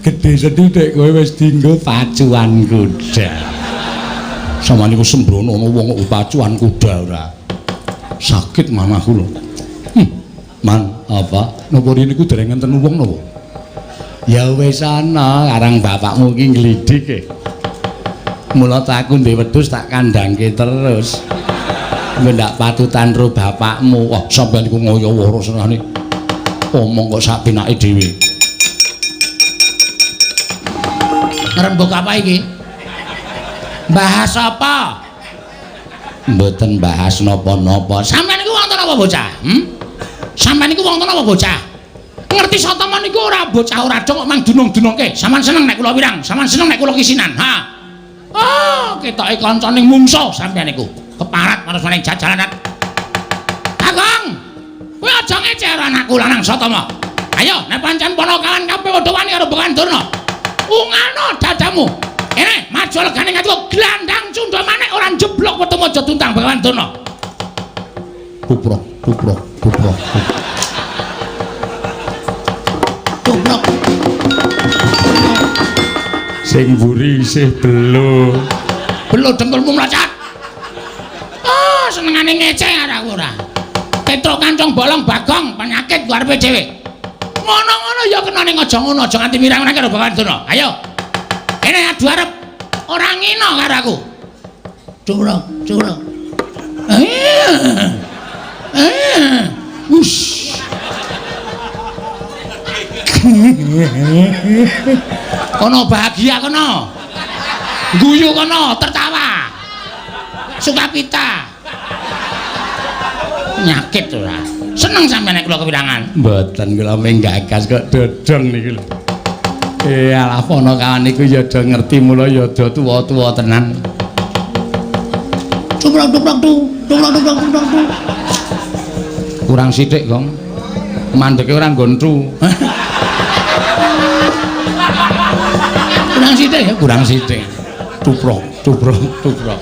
Gedhe sethithik kowe wis dienggo pacuan kuda. Sama niku sembrono ana wong kok pacuan kuda ora. Sakit manah kula. Man, apa? Napa niku dereng ngenten wong napa? Ya wis ana, karang bapakmu ki nglidik e. Mula aku ndek wedhus tak kandhangke terus. Engko ndak patutan ro bapakmu. Wah, sampeyan niku ngoyo woro senane. Omong kok sak penake dhewe. Ngrembug apa iki? Bahas apa? Mboten bahas napa-napa. Sampeyan niku wonten apa bocah? Sampeyan niku wonten apa bocah? Ngerti satama niku ora bocah ora dong kok mang dunung-dunungke. Sampeyan seneng nek kula wirang, sampeyan seneng nek kula kisinan. Ha. Oh, ketoke kancane mungsuh sampeyan niku. Keparat marang maning jajalanan. Bagong. Kowe aja ngecer anakku lanang Satama. Ayo, nek pancen ponokawan kabeh padha wani karo Bengan Durna. Ungano dadamu. Kene, maju legane ngatiku glandang cundha manik ora jeblok wetu aja tuntang Bengan Durna. Tuprok. Sing mburi isih belo. Belo dengkulmu mlacat. Oh, senengane ngeceh aku ora. Petruk kancung bolong Bagong penyakit karepe dhewe. Ngono-ngono ya kena ning aja ngono, aja nganti mirang-mirang karo Bengan Durna. Ayo. Kene adu arep ora ngino karo aku. Curang. Wush. Kono bahagia kono. Guyu kono, tertawa. Sukacita. Nyakit ora. Seneng sampeyan nek kula kewirangan. Mboten kula menggagas kok dodong niki lho. Alah ponokawan niku ya do ngerti mula ya do tuwa-tuwa tenan. Tubrok tubrok tu. Tubrok tubrok tubrok tu. Kurang sithik, Gong. Mandeke ora nggontu. Kurang sithik ya, Kurang sithik. Tubrok, tubrok, tubrok.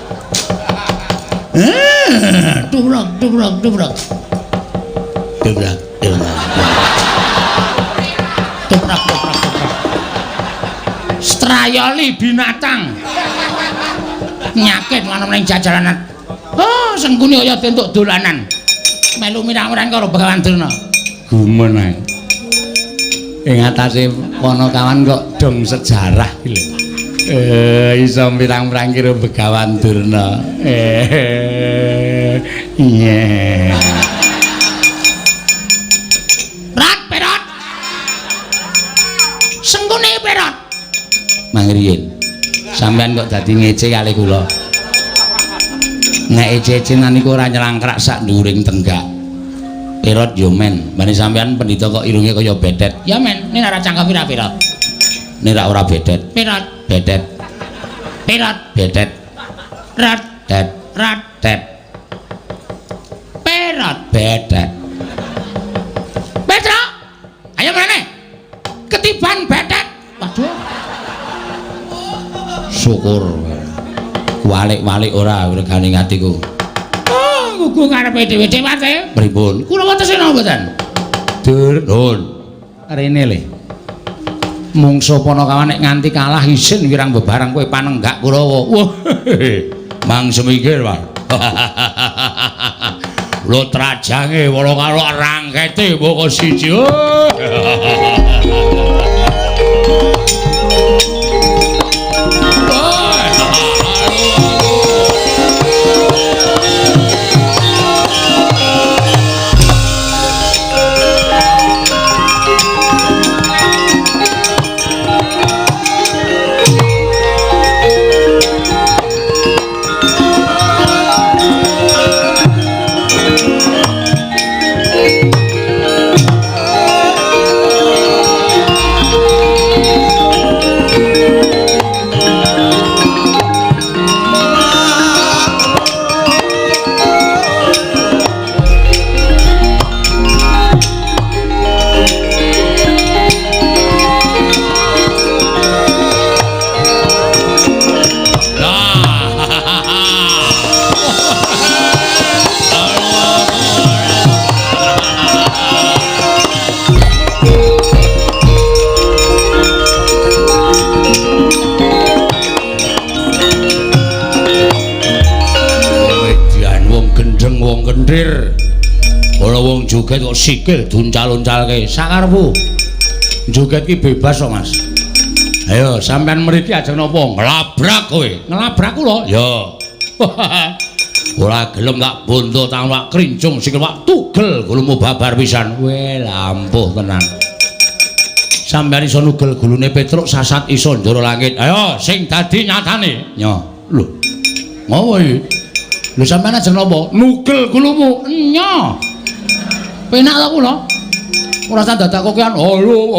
Tubrok tubrok tubrok. Tubrok, tubrok. Tubrok, tubrok, tubrok. Strayali binatang. Nyakit ngono ning jajalanan. Oh, sengkune kaya entuk dolanan. Melu mirang-mirang karo Begawan Durna. Gumen ae. Ing atase Ponokawan kok dong sejarah iki lho. Iso mirang-mirang karo Begawan Durna. Iya. Rat perot. Sengkune perot. Mangriyen. Sampeyan kok dadi ngece kali kula. Nek ece-ecenan niku ora nyelangkrak sak dhuwuring tenggak. Perot yo men, bani sampeyan pendhita kok irunge kaya bedet. Ya men, nek ora cangkem pira perot. Nek ora bedet, Perot, bedet, perot, bedet, rat, det, rat, det, perot. bedet. Petro. Ayo meneh. Ketiban betet. Waduh. Syukur. Walik-walik ora regane atiku. Oh, gugu ngarepe dhewe dewate. Pripun? Kula wonten sena mboten? Dur, nun. Rene le. Mungsu Ponokawan nek nganti kalah isin wirang bebarang kowe panenggak Kurawa. Wah. Mang semikir, Pak. Lho trajange wala karo rangkete mboko siji. Joget kok sikil duncal-uncalke sakarepmu. Joget ki bebas kok, Mas. Ayo sampean mriki ajeng napa? Nglabrak kowe. Ngelabrak kula. Ya. Ora gelem tak bondo tangan wak krincung sikil wak tugel gulumu babar pisan. Weh lampuh tenan. Sampeyan iso nugel gulune Petruk sasat iso njoro langit. Ayo sing dadi nyatane. Ya. Lho. Ngopo iki? Lho sampeyan ajeng napa? Nugel gulumu. Nya. Penak ta kula? Ora tak dadakokean. Halo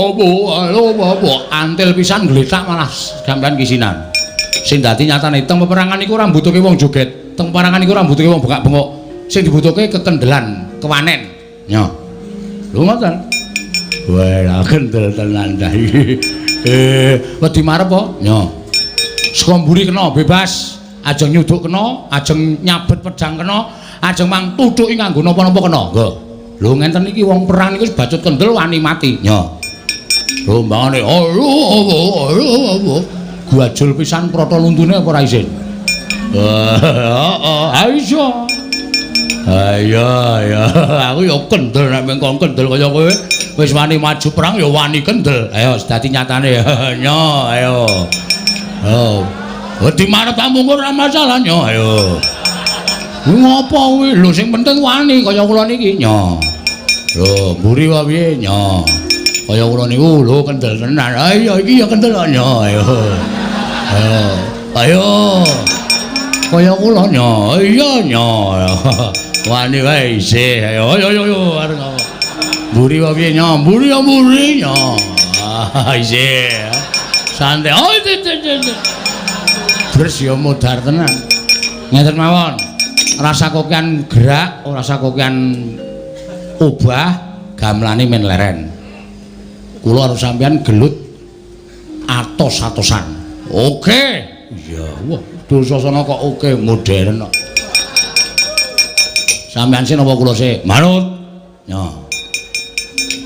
apa? Antil pisan gletak malah sampeyan kisinan. Sing dadi nyatane teng peperangan iku ora mbutuhke wong joget. Teng peperangan iku ora mbutuhke wong bengak-bengok. Sing dibutuhke kekendelan, kewanen. Nya. Lho ngoten. Wah, kendel tenan ta iki. Wedi marep apa? Nya. Saka mburi kena bebas. Ajeng nyuduk kena, ajeng nyabet pedang kena, ajeng mang tutuki nganggo napa-napa kena. Nggih. Lho ngenten iki wong perang niku bacut kendel wani mati. Nya. Lho mbangane guajul pisan prata luntune apa ora isin? Iso. Ayo ya, aku ya kendel nek mengkon kendel kaya kowe wis wani maju perang ya wani kendel. Ayo dadi nyatane. Nya, ayo. Oh. Wedi marep tamu ora masalah nya, ayo. Ngopo kuwi? Lho sing penting wani kaya kula niki. Nya. Lho, mburi wae piye? Nya. Kaya kula niku lho kendel tenan. Ayo iki ya kendel nya, ayo. Ayo. Ayo. Kaya kula nya. Iya nya. Wani wae isih. Ayo arep ngopo. Mburi wae piye nya? Mburi ya mburi nya. Isih. Santai. Oh, Terus ya modar tenan. Ngeten mawon. rasa kokian gerak, rasa kokian obah, gamelane men leren. Kula harus sampean gelut atos-atosan. Oke. Iya, wah, Dursasana kok oke modern kok. Sampean sih napa kula sih? Manut. Ya.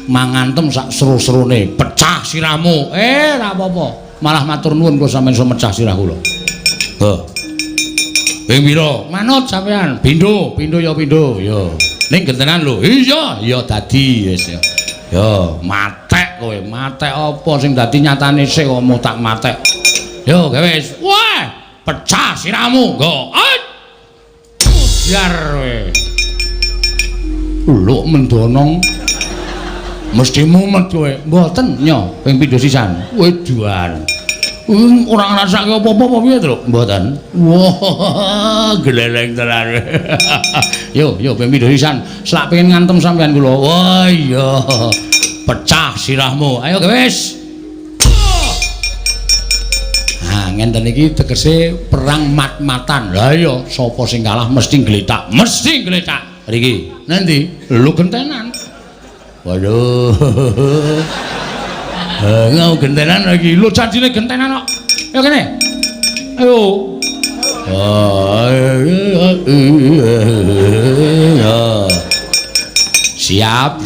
Mangantem sak seru-serune, pecah sirahmu. Ra apa-apa. Malah matur nuwun kula sampean iso mecah sirah kula. Heh. Ping pira? Manut sampean. Pindho ya pindho. Ya. Ning gentenan lho. Iya, ya dadi wis ya. Ya, matek kowe. Matek apa sing dadi nyatane sik kok tak matek. Yo, wis. Wah, pecah sirahmu. Nggo. Biar kowe. Luk mendonong. Mesti mumet kowe. Mboten nyo, ping pindho sisan. Wedan. Ora ngrasake apa-apa piye, Truk? Mboten. Wah, gleleng tenan. Yo, ping pindho sisan. Slak pengen ngantem sampean kula. Wah, iya. Pecah sirahmu. Ayo, wis. Nah, ngenten iki tegese perang mat-matan. Lah iya, sapa sing kalah mesti gletak. Mesti gletak. Riki, nanti lu gentenan. Waduh. Ngau gentenan lagi. Lu janjine gentenan kok. Ayo kene. Ayo. Siap.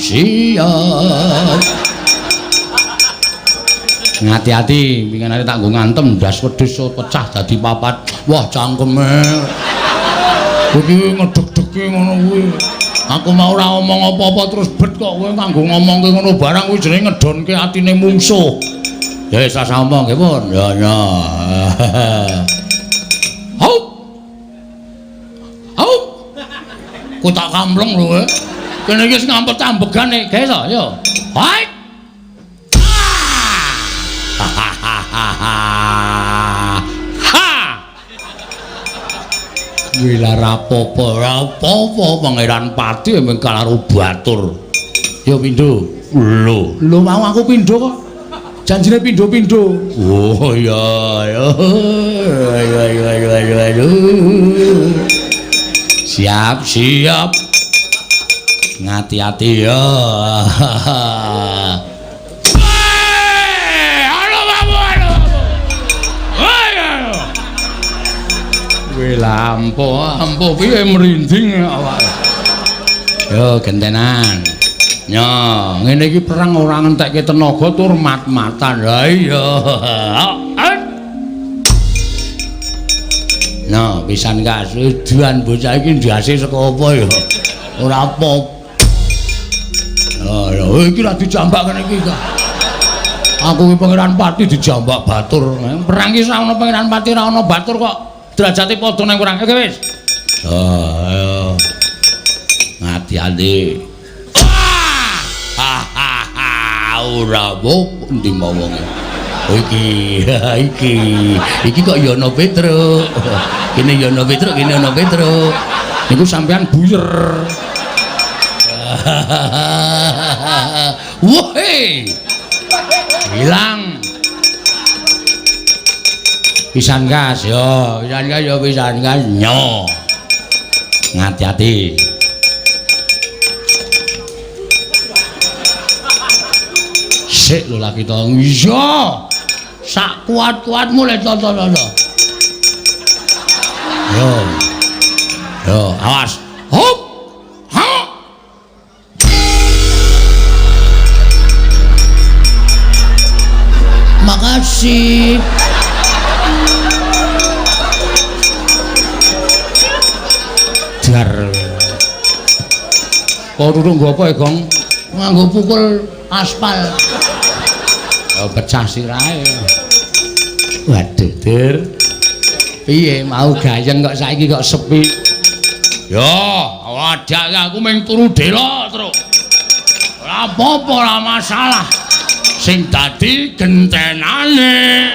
Ngati-ati, pinginane tak nggo ngantem ndas wedhus pecah dadi papat. Wah, cangkeme. Iki ngedeg-degi ngono kuwi. Aku mau ora omong apa-apa terus bet kok kowe kanggo ngomongke ngono barang kuwi jenenge ngedonke atine mungsuh. Ya wis asa omong nggih pun. Ya. Hop. Ku tak kampleng lho kowe. Kene iki wis ngampet ambegane, guys ya. Hai. Wila rapopo Pangeran Pati emang karo batur. Yo pindho. Lho mau aku pindho kok. Janjine pindho-pindho. Oh iya. Siap. Ngati-ati ya. Lampu piye merinding awak. Yo gentenan. Yo, ngene iki perang ora ngentekke tenaga tur mat-matan. Ha iya. Nah, pisan kasuduan bocah iki ndase saka apa ya? Ora apa. Oh, iki ra dijambak kene iki kok. Aku iki Pangeran Pati dijambak batur. Perang iki ora ana Pangeran Pati ora ana batur kok. Derajate padha nang kurang. Oke wis. Ayo. Ngati-ati. Ora bop ndi mau wonge. Iki kok ya ana Petruk. Kene ya ana Petruk, kene ana Petruk. Niku sampean buyer. Wohe. Hilang. Pisan gas yo, pisan gas nyo. Ngati-ati. Sik lho lagi to. Iya. Sak kuat-kuatmu le to. Yo, awas. Hop. Ha. Makasih. Dar. Kok durung nggo apa, Gong? Nganggo pukul aspal. Oh, pecah sirahe. Waduh, Dur. Piye mau gayeng kok saiki kok sepi? Ya, wadak aku mung turu dela, Truk. Ora apa-apa, ora masalah. Sing dadi gentenane.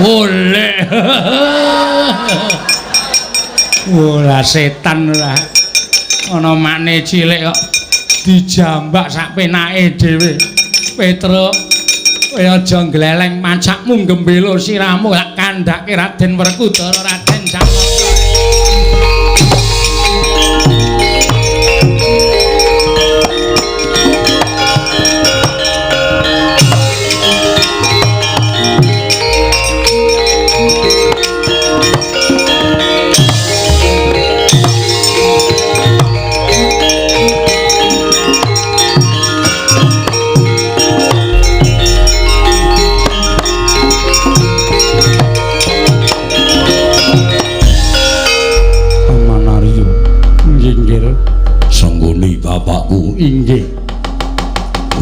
Oleh. Ora setan ora. Ana makne cilik kok dijambak sak penake dhewe. Petruk, Kowe aja gleleng macakmu gembelo siramu lak kandhake Raden Werkudara Raden Janaka. Bapakku inggih.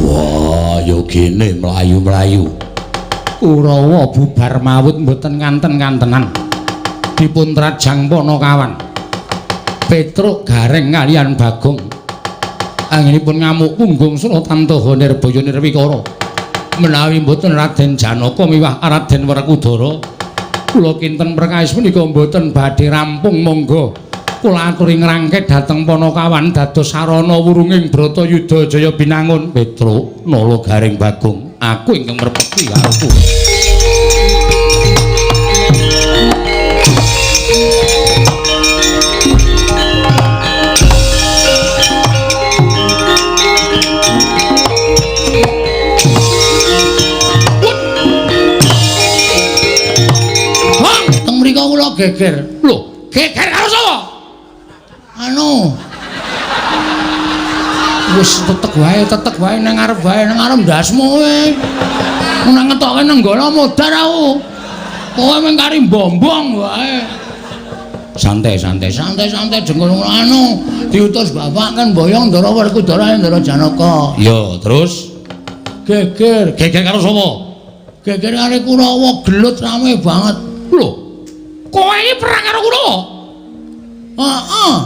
Wah, yo kene mlayu-mlayu. Kurawa bubar mawut mboten nganten-ngantenan. Dipun trajang Panakawan. Petruk Gareng kaliyan Bagong. Anggenipun ngamuk punggung Suratantaha Nirbaya Nirwikara. Menawi mboten Raden Janaka miwah Raden Werkudara, kula kinten perkawis menika mboten badhe rampung monggo. Kula aturi ngrangket dhateng Panakawan dados sarana wurunging Bratayuda Jaya binangun. Petruk Nala Gareng Bagong, aku ingkang merpati karo Wong, teng mriko kula geger. Lho, geger karo sapa? Anu wis tetek wae nang ngarep ndasmu kowe. Mun ngetoke nang nggono modar aku. Kowe mung kari bombong wae. Santai jengkul anu diutus bapak kan boyong Ndara Werkudara Ndara Janaka. Yo, terus Geger karo sapa? Geger karo Kurawa gelut rame banget. Lho, kowe iki perang karo Kurawa? Heeh.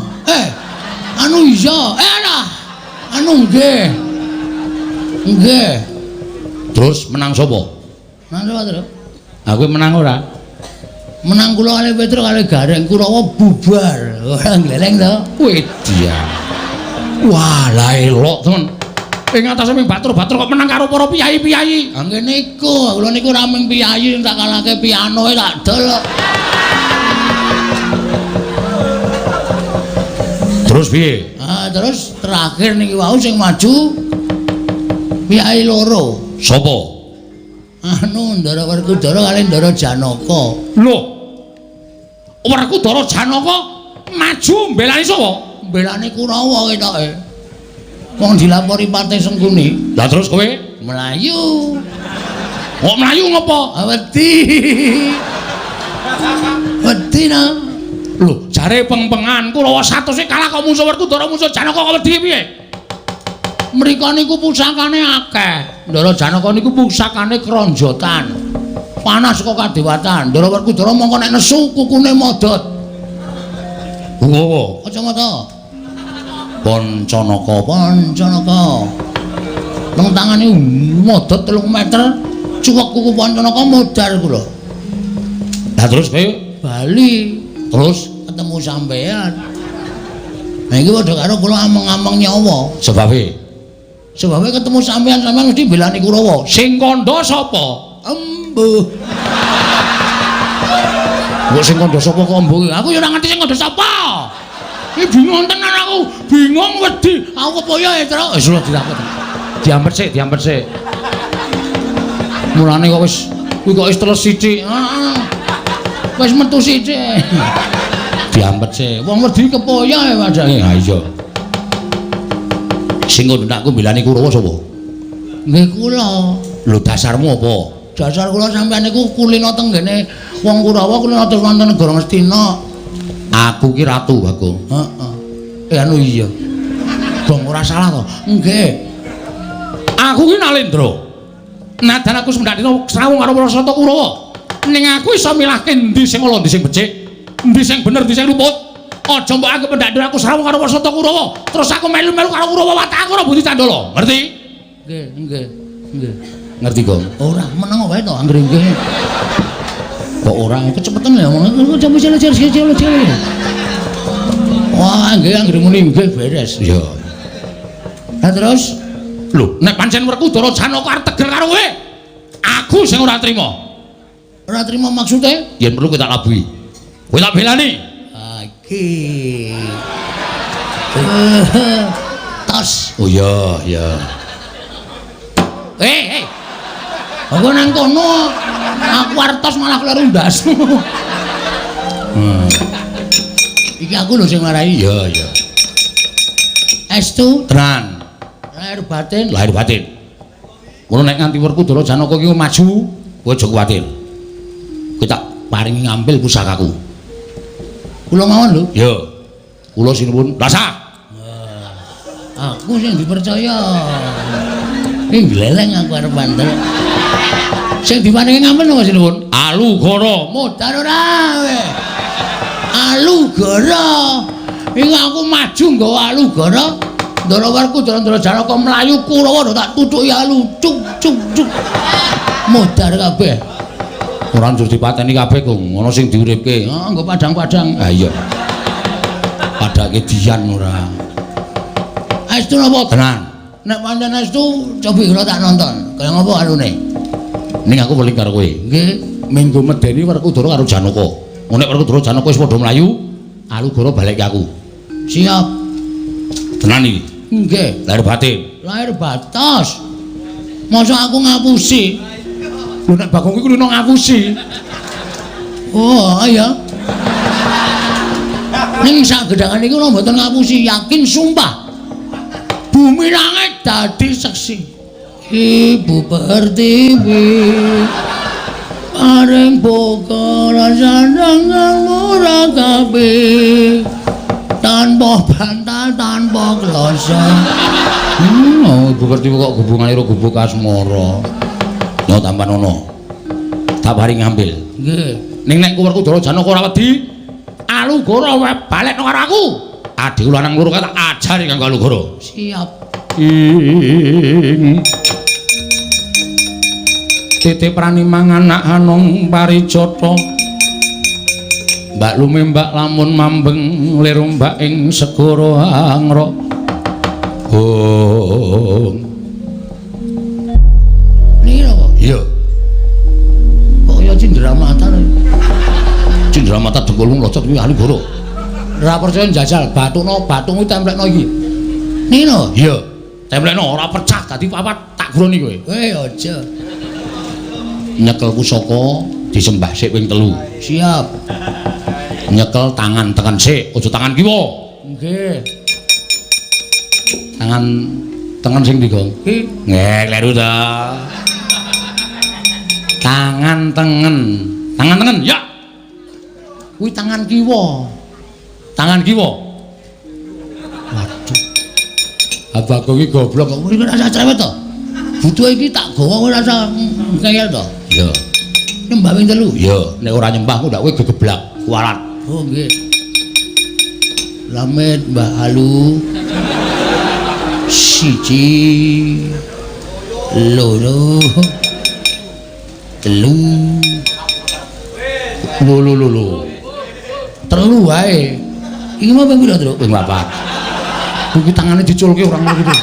Anu iya, lah. Anu nggih. Terus menang sapa? Menang sapa, Tru? Aku menang ora? Menang kula kali Petruk kali Gareng Kurawa bubar. Ora gleleng to. Wedya. Wah, la elok, temen. Ing atase ming batur-batur kok menang karo para piyayi-piyayi. Ha ngene iku, kula niku ra ming piyayi tak kalahke pianoe tak dol. Terus piye? Terus terakhir niki wau sing maju piyayi loro. Sapa? Anu Ndara Werkudara kali Ndara Janaka. Lho. Werkudara Janaka maju mbelani sapa? Mbelani Kurawa ketoke. Wong dilapori Pate Sengkuni. Lah terus kowe mlayu. Kok mlayu ngopo? Wedi. Wedi na. Lho, jare pengpengan Kurawa 100 e kalah kok musuh Werkudara musuh Janaka kok wedi piye? Mrika niku pusakane akeh. Ndara Janaka niku pusakane kronjotan. Panas kok kadewatan. Ndara Werkudara mongko nek nesu kukune modot. Wo, kacamata. Pancanaka. Nang tangane modot 3 meter, cuwek kuku Pancanaka modar kula. Lah terus kowe bali. Terus ketemu sampean. Nah iki padha karo kula ameng-ameng nyawa. Sebabe ketemu sampean mesti belani Kurawa. Sing kandha sapa? Embuh. Kok sing kandha sapa kok embuh? Aku ya ora ngerti sing kandha sapa. Iki bingung tenan aku. Bingung wedi. Aku kepoyo ya, Tru. Wis ora dilampet. Diampet sik. Mulane kok wis kuwi kok wis terus sithik. Heeh. Wis metu sithik. Diampet sik. Wong wedi kepoyo ya padane. Ha iya. Sing ngundakku mbelani Kurawa sapa? Nggih kula. Lho dasarmu apa? Dasar kula sampeyan niku kulino teng ngene wong Kurawa kulino terus wonten negara Ngastina. Aku ki ratu, Bagong. Heeh. Anu iya. Dong ora salah to? Nggih. Aku ki Nalendra. Nadan aku semendakna srawung karo Prasata Kurawa. Ning aku iso milahke endi sing ala, endi sing becik, endi sing bener, endi sing luput. Aja mbok anggap pendak aku srawung karo Prasata Kurawa, terus aku melu-melu karo Kurawa watak aku ora Budi Candala. Ngerti? Nggih. Ngerti, Gong? Ora meneng wae to anggere nggih. Kok ora kecepetan ya ngomong jam cilik. Wah, nggih anggere muni nggih beres. Iya. Lah terus lho, nek pancen Werkudara Janaka arep tegel karo kowe. aku sing ora trima. Ora trima maksude? Yen perlu kowe tak labuhi. Kowe tak belani. Iki. Tos. Oh iya, iya. Hei. Aku nang kono aku artos malah kleru ndasmu. Iki aku lho sing marahi. Iya, iya. Estu Tenan. lahir batin. Lahir batin. Ngono nek nganti Werkudara Janaka iki maju, kowe aja kuwatir. Kowe tak paringi ngambil pusakaku. Kula mawon lho. Ya. Kula sinuwun rasa. Aku sing dipercaya. Ning gleleng aku arep banter. Sing diparingi ngambil napa sinuwun? Alugara. Modar ora we. Alugara. Ing aku maju nggawa alugara. Ndara Werkudara Janaka mlayu Kurawa tak tutuki alu cuk cuk cuk. Modar kabeh. Ora njur dipateni kabeh kok, ana sing diuripke. Ah, nggo padang-padang. Ha iya. Padake dian ora. Estu napa? Tenan. Nek pancen estu coba kula tak nonton. Kaya ngapa alune? Ning aku weling karo kowe. Nggih. Minggu medeni Werkudara karo Janaka. Nek Werkudara Janaka wis padha mlayu, alugara balekke aku. Siap. Tenan iki. Nggih. Lahir batin. Lahir batas. Masa aku ngapusi? Lho nek Bagong iku lho ngapusi. Oh, iya. Ning sagedangan iki kula mboten ngapusi, yakin sumpah. Bumi langit dadi seksi. Ibu Pertiwi. Paring bokor sandangan murah kabeh. Tanpa bantal, tanpa kloso. Ibu Pertiwi kok hubungane karo Gubuk Asmara. Ya tampan ono. Tak paring ngambil. Nggih. Ning nek Werkudara Janaka ora wedi, alugara wae balekno karo aku. Adikku lanang loro tak ajari kanggo alugara. Siap. Titip rani mangan anak anong paricata. Mbak lumembak lamun mambeng liru mbak ing segara angra. Oh. Niki lho. Iya. Kok kaya cindramata lho. Cindramata dengkulmu locot kuwi alugara. Ora percaya njajal batuno kuwi templekno iki. Niki lho. Iya. Templekno ora pecah dadi papat tak groni kowe. Aja. Nyekel pusaka disembah sik ping 3. Siap. Nyekel tangan tekan sik, aja tangan kiwa. Nggih. Tangan sing ndi, Gong? Iki Nggih, kleru ta. Tangan tengen, ya. kuwi tangan kiwa. Tangan kiwa. Waduh. Abagong iki goblok kok. Iki rasa cerewet to. Butuh iki tak gawa kowe rasa ngeyel to. Iya. Nyembah ping 3. Iya, nek ora nyembah ku ndak kowe gegeblak, kualat. Oh nggih. Lamet Mbah Alu. Siji. Loro. Telu. Lho. Telu wae. Iki mau ping pira, Truk? Ping 4. Kuwi tangane diculke ora ngono gitu.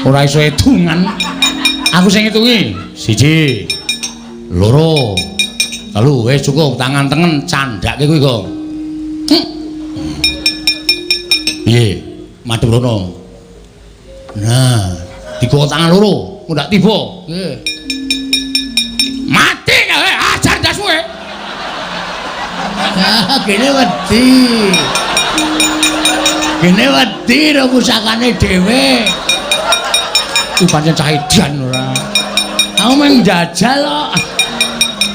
Ora iso edungan. Aku sing ngitungi. 1, 2, 3. Wis cukup tangan tengen candhake kuwi, Gong. Piye? Madhep rono. Nah, digawa tangan loro, ndak tiba. Nggih. Mati kowe, ajar dasmu kowe. Ah, kene wedi. Kene wedi ro pusakane dhewe. Ku pancen cah edan ora. Aku mung njajal kok.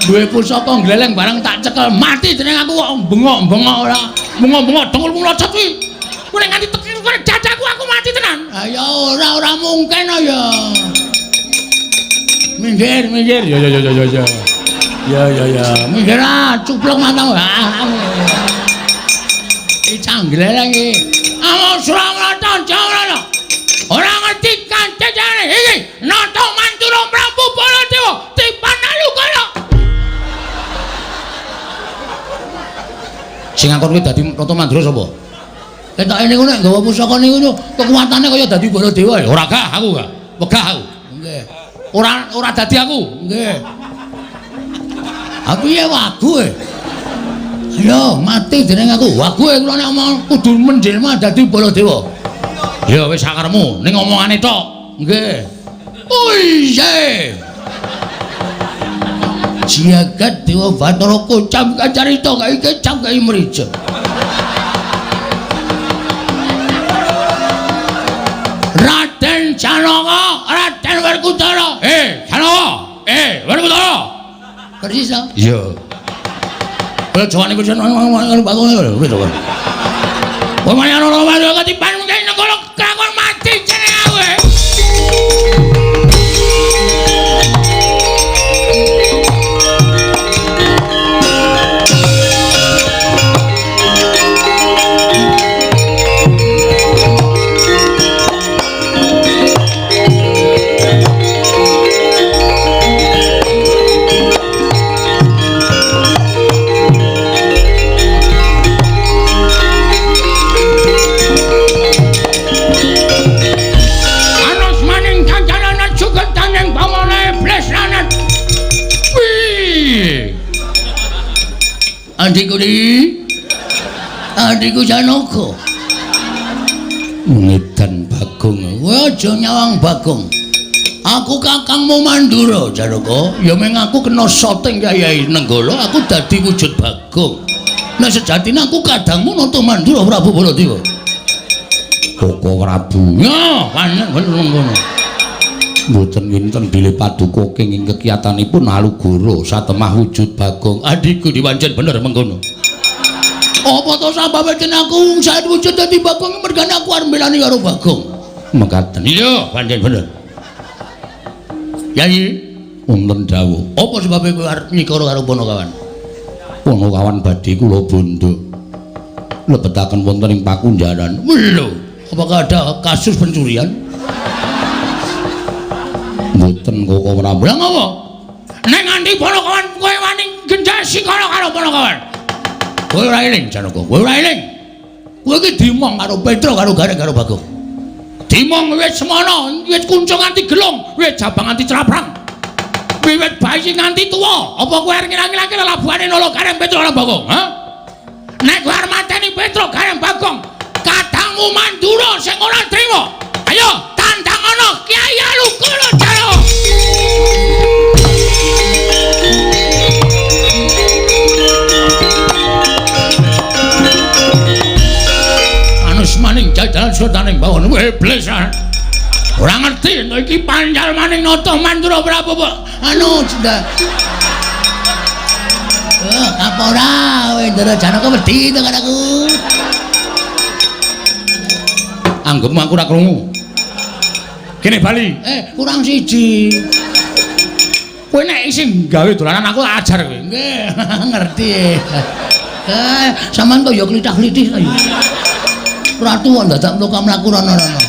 Duwe pusaka gleleng bareng tak cekel mati jeneng aku kok bengok-bengok ora. Bengok-bengok dengkulmu locot kuwi. Kowe nek nganti tekil kowe dadaku aku mati tenan. Ah ya ora mungkin ya. Minggir. Ya. Minggir ah, cuplok matamu. Iki canggleleng iki. Amun Surakarta Jawara. Ora ngerti kancane iki. Nata Mantura Prabu Baladewa tipan alugara. Sing ngakon kuwi dadi Nata Mandura sapa? Ketoke niku nek nggawa pusaka niku kekuatane kaya dadi Baladewa ya. Ora gah aku gak. Wegah aku. Nggih. ora dadi aku. Nggih. Aku ya wagu e. Yo mati dening aku. Wagu e kula nek omong kudu menjelma dadi Baladewa. Ya wis sakaremu ning omongane tok. Nggih. Oh iya. Jagat Dewa Bathara kocam kacarita kae kecap kae mrijo. Raden Janaka, Raden Werkudara. Janaka. Werkudara. Persis ta? Iya. Kaya jawane kuwi karo bakone lho, wis to. Kowe mari ana ora ketipan mengke negara kakon mati jeneng kowe. Adikku adikku Janaka. Ngedan Bagong. Kowe aja nyawang Bagong. Aku kakangmu Mandura, Janaka. Ya meng aku kena soting Kyai Nenggala, aku dadi wujud Bagong. Nek sejatine aku kadangmu nata Mandura Prabu Baladewa. Koko Prabu. Ya, panen ngono. Mboten winten bilih paduka kenging kekiyatanipun Alugara satemah wujud Bagong. Adikku dipancen bener mengkono. Apa to sababe aku sae wujud dadi Bagong mergane aku arep mbelani karo Bagong. Mekaten. Iya, pancen bener. Yai, wonten dawuh. Apa sebabe kowe arep nyikara karo Panakawan? Panakawan badhe kula bondo. Lebetaken wonten ing Pakunjaran. Lho, apakah ada kasus pencurian? Mboten Koko Prabu. Lah ngopo? Nek nganti Panakawan kowe wani gendhasi karo Panakawan. Kowe ora eling, Janaka. Kowe ora eling. Kowe iki dimong karo Petra karo Gareng karo Bagong. Dimong wiwit semana, wiwit kuncung nganti gelung, wiwit jabang nganti craprang. Wiwit bayi nganti tuwa. Apa kowe arep ngira-ngira labuhane nolo Gareng Petra karo Bagong, ha? Nek kowe arep mateni Petra Gareng Bagong, kadangmu Mandura sing ora trima. Ayo, tandang ana Kyai Alugara Jaya. Anus maning jajalan sultaning bawon iblis. Ora ngerti nek iki panjal maning nata Mandura Prabu anu cinta. Apa ora kowe Ndara Janaka wedi to karo aku. Anggepmu aku ora krungu. Kene bali. Kurang siji. Kowe nek isih gawe dolanan aku ajar kowe. Nggih, ngerti. Sampeyan kok ya klithah-klithih ayo. Ratu kok dadak mlaku rono-rono.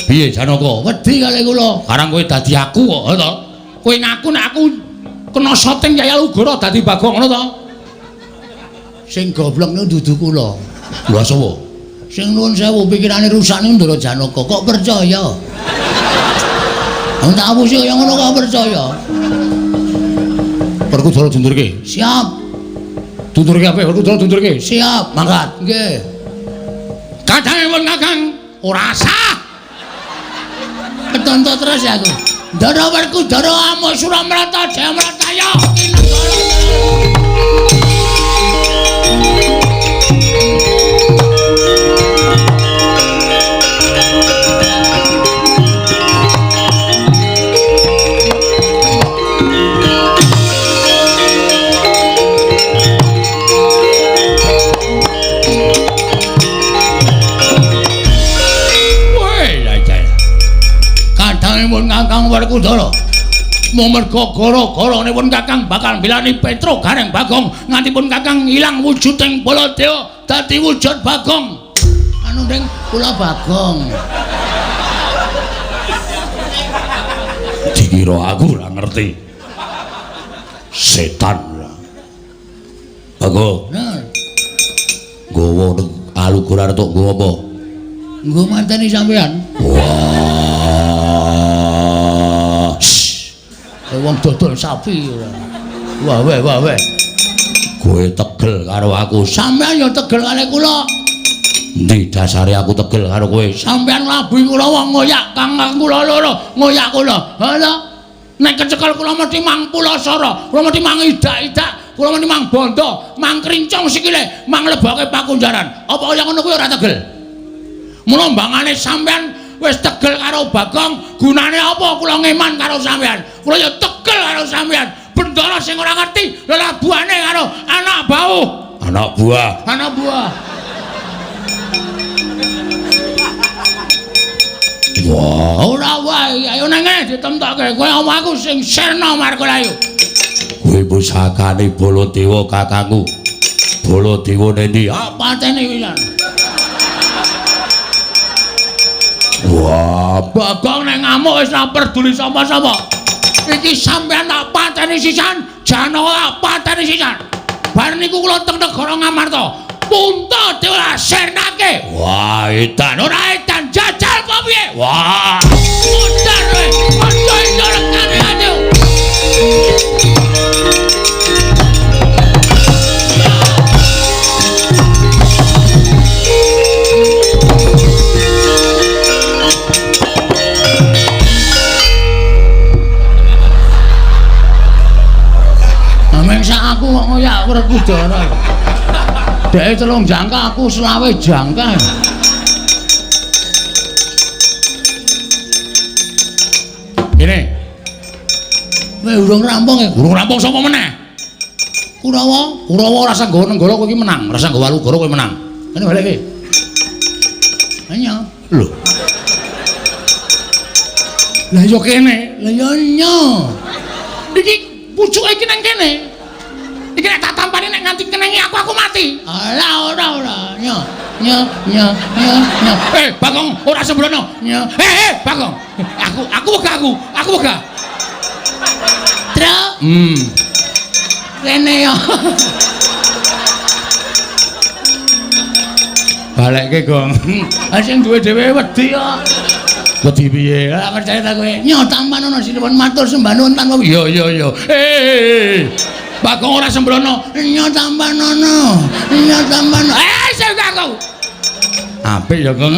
Piye Janaka? Wedi kali kula. Karang kowe dadi aku kok, to? Kowe ngaku nek aku kena syuting Kyai Alugara dadi Bagong ngono to? Sing goblok niku dudu kula. Lha sapa? Sing nuwun sewu pikirane rusak niku Ndara Janaka. Kok percaya? Wong tak apusi kaya ngono kok percaya. Werkudara dundurke. Siap. Dundurke apa? Werkudara dundurke. Siap, mangkat. Nggih. Kadangipun Kakang ora sah. Ketonto terus ya aku. Ndara Werkudara Amuk Suramrata Jayamrataya Kinegara. Kadangipun Kakang Werkudara mung merga gara-garanipun Kakang bakal milani Petra Gareng Bagong nganti pun Kakang ilang wujuding Baladewa dadi wujud Bagong. Anu ning kula Bagong. Dikira aku ora ngerti. Setan. Bagong. Nah, Nggawa Alugara tok nggawa apa? nggo manteni sampean. Wah. wong dodol sapi. Wah, weh. Kowe tegel karo aku. Sampeyan ya tegel karo kula. Ndi dasare aku tegel karo kowe? Sampeyan labuhi kula wong ngoyak kangkang kula loro, ngoyak kula. Lha nek kecekel kula mesti mang pulasara, kula mesti mang idak-idak, kula mesti mang bondo, mang krincong sikile, mang leboke pakunjaran. Apa kaya ngono kuwi ora tegel? Mula mbangane sampeyan wis tegel karo Bagong, gunane apa kula ngeman karo sampeyan? Kula ya tegel karo sampeyan. Bendara sing ora ngerti lelabuhane karo anak bau. Anak buah. Wah, ora wae. Ayo nang ngene ditemtokke. Kowe omahku sing sirna Margalayu. Kowe pusakane Baladewa kakangku. Baladewa nendi? Apa tene wisan? Wah, Bagong nek ngamuk wis ora peduli sapa-sapa. Iki sampeyan tak pateni sisan, Janawa tak pateni sisan. Bar niku kula teng negara Ngamarta. Punta dilasernake. Wah, edan ora edan jajal kok piye? Wah. Mundar kowe. Aja nyerekane anu. Ameng sak aku kok ngoyak Werkudara. Dek 3 jangka aku 20 jangka. Ini. Kowe urung rampung ya? Urung rampung sapa meneh? Kurawa rasa nggawa nenggara kowe iki menang, rasa nggawa Walugara kowe menang. Kene balik iki. Hanya. Lho. Lah yo kene, lah yo nyo. Iki pucuke iki nang kene. Iki nek tak tampani nek nganti kenenge aku mati. Alah ora. Nyo. Bagong ora sembrono. Nyo. Bagong. Aku wegah. Truk. Kene yo. Balekke, Gong. Sing duwe dhewe wedi yo. Wedi piye? Ora percaya ta kowe. Nyo tampanono sinipun matur sembah nuwun tanpa. Yo. Bagong ora sembrono. Nyo tampanono. Sing aku. Apik ya, Gong.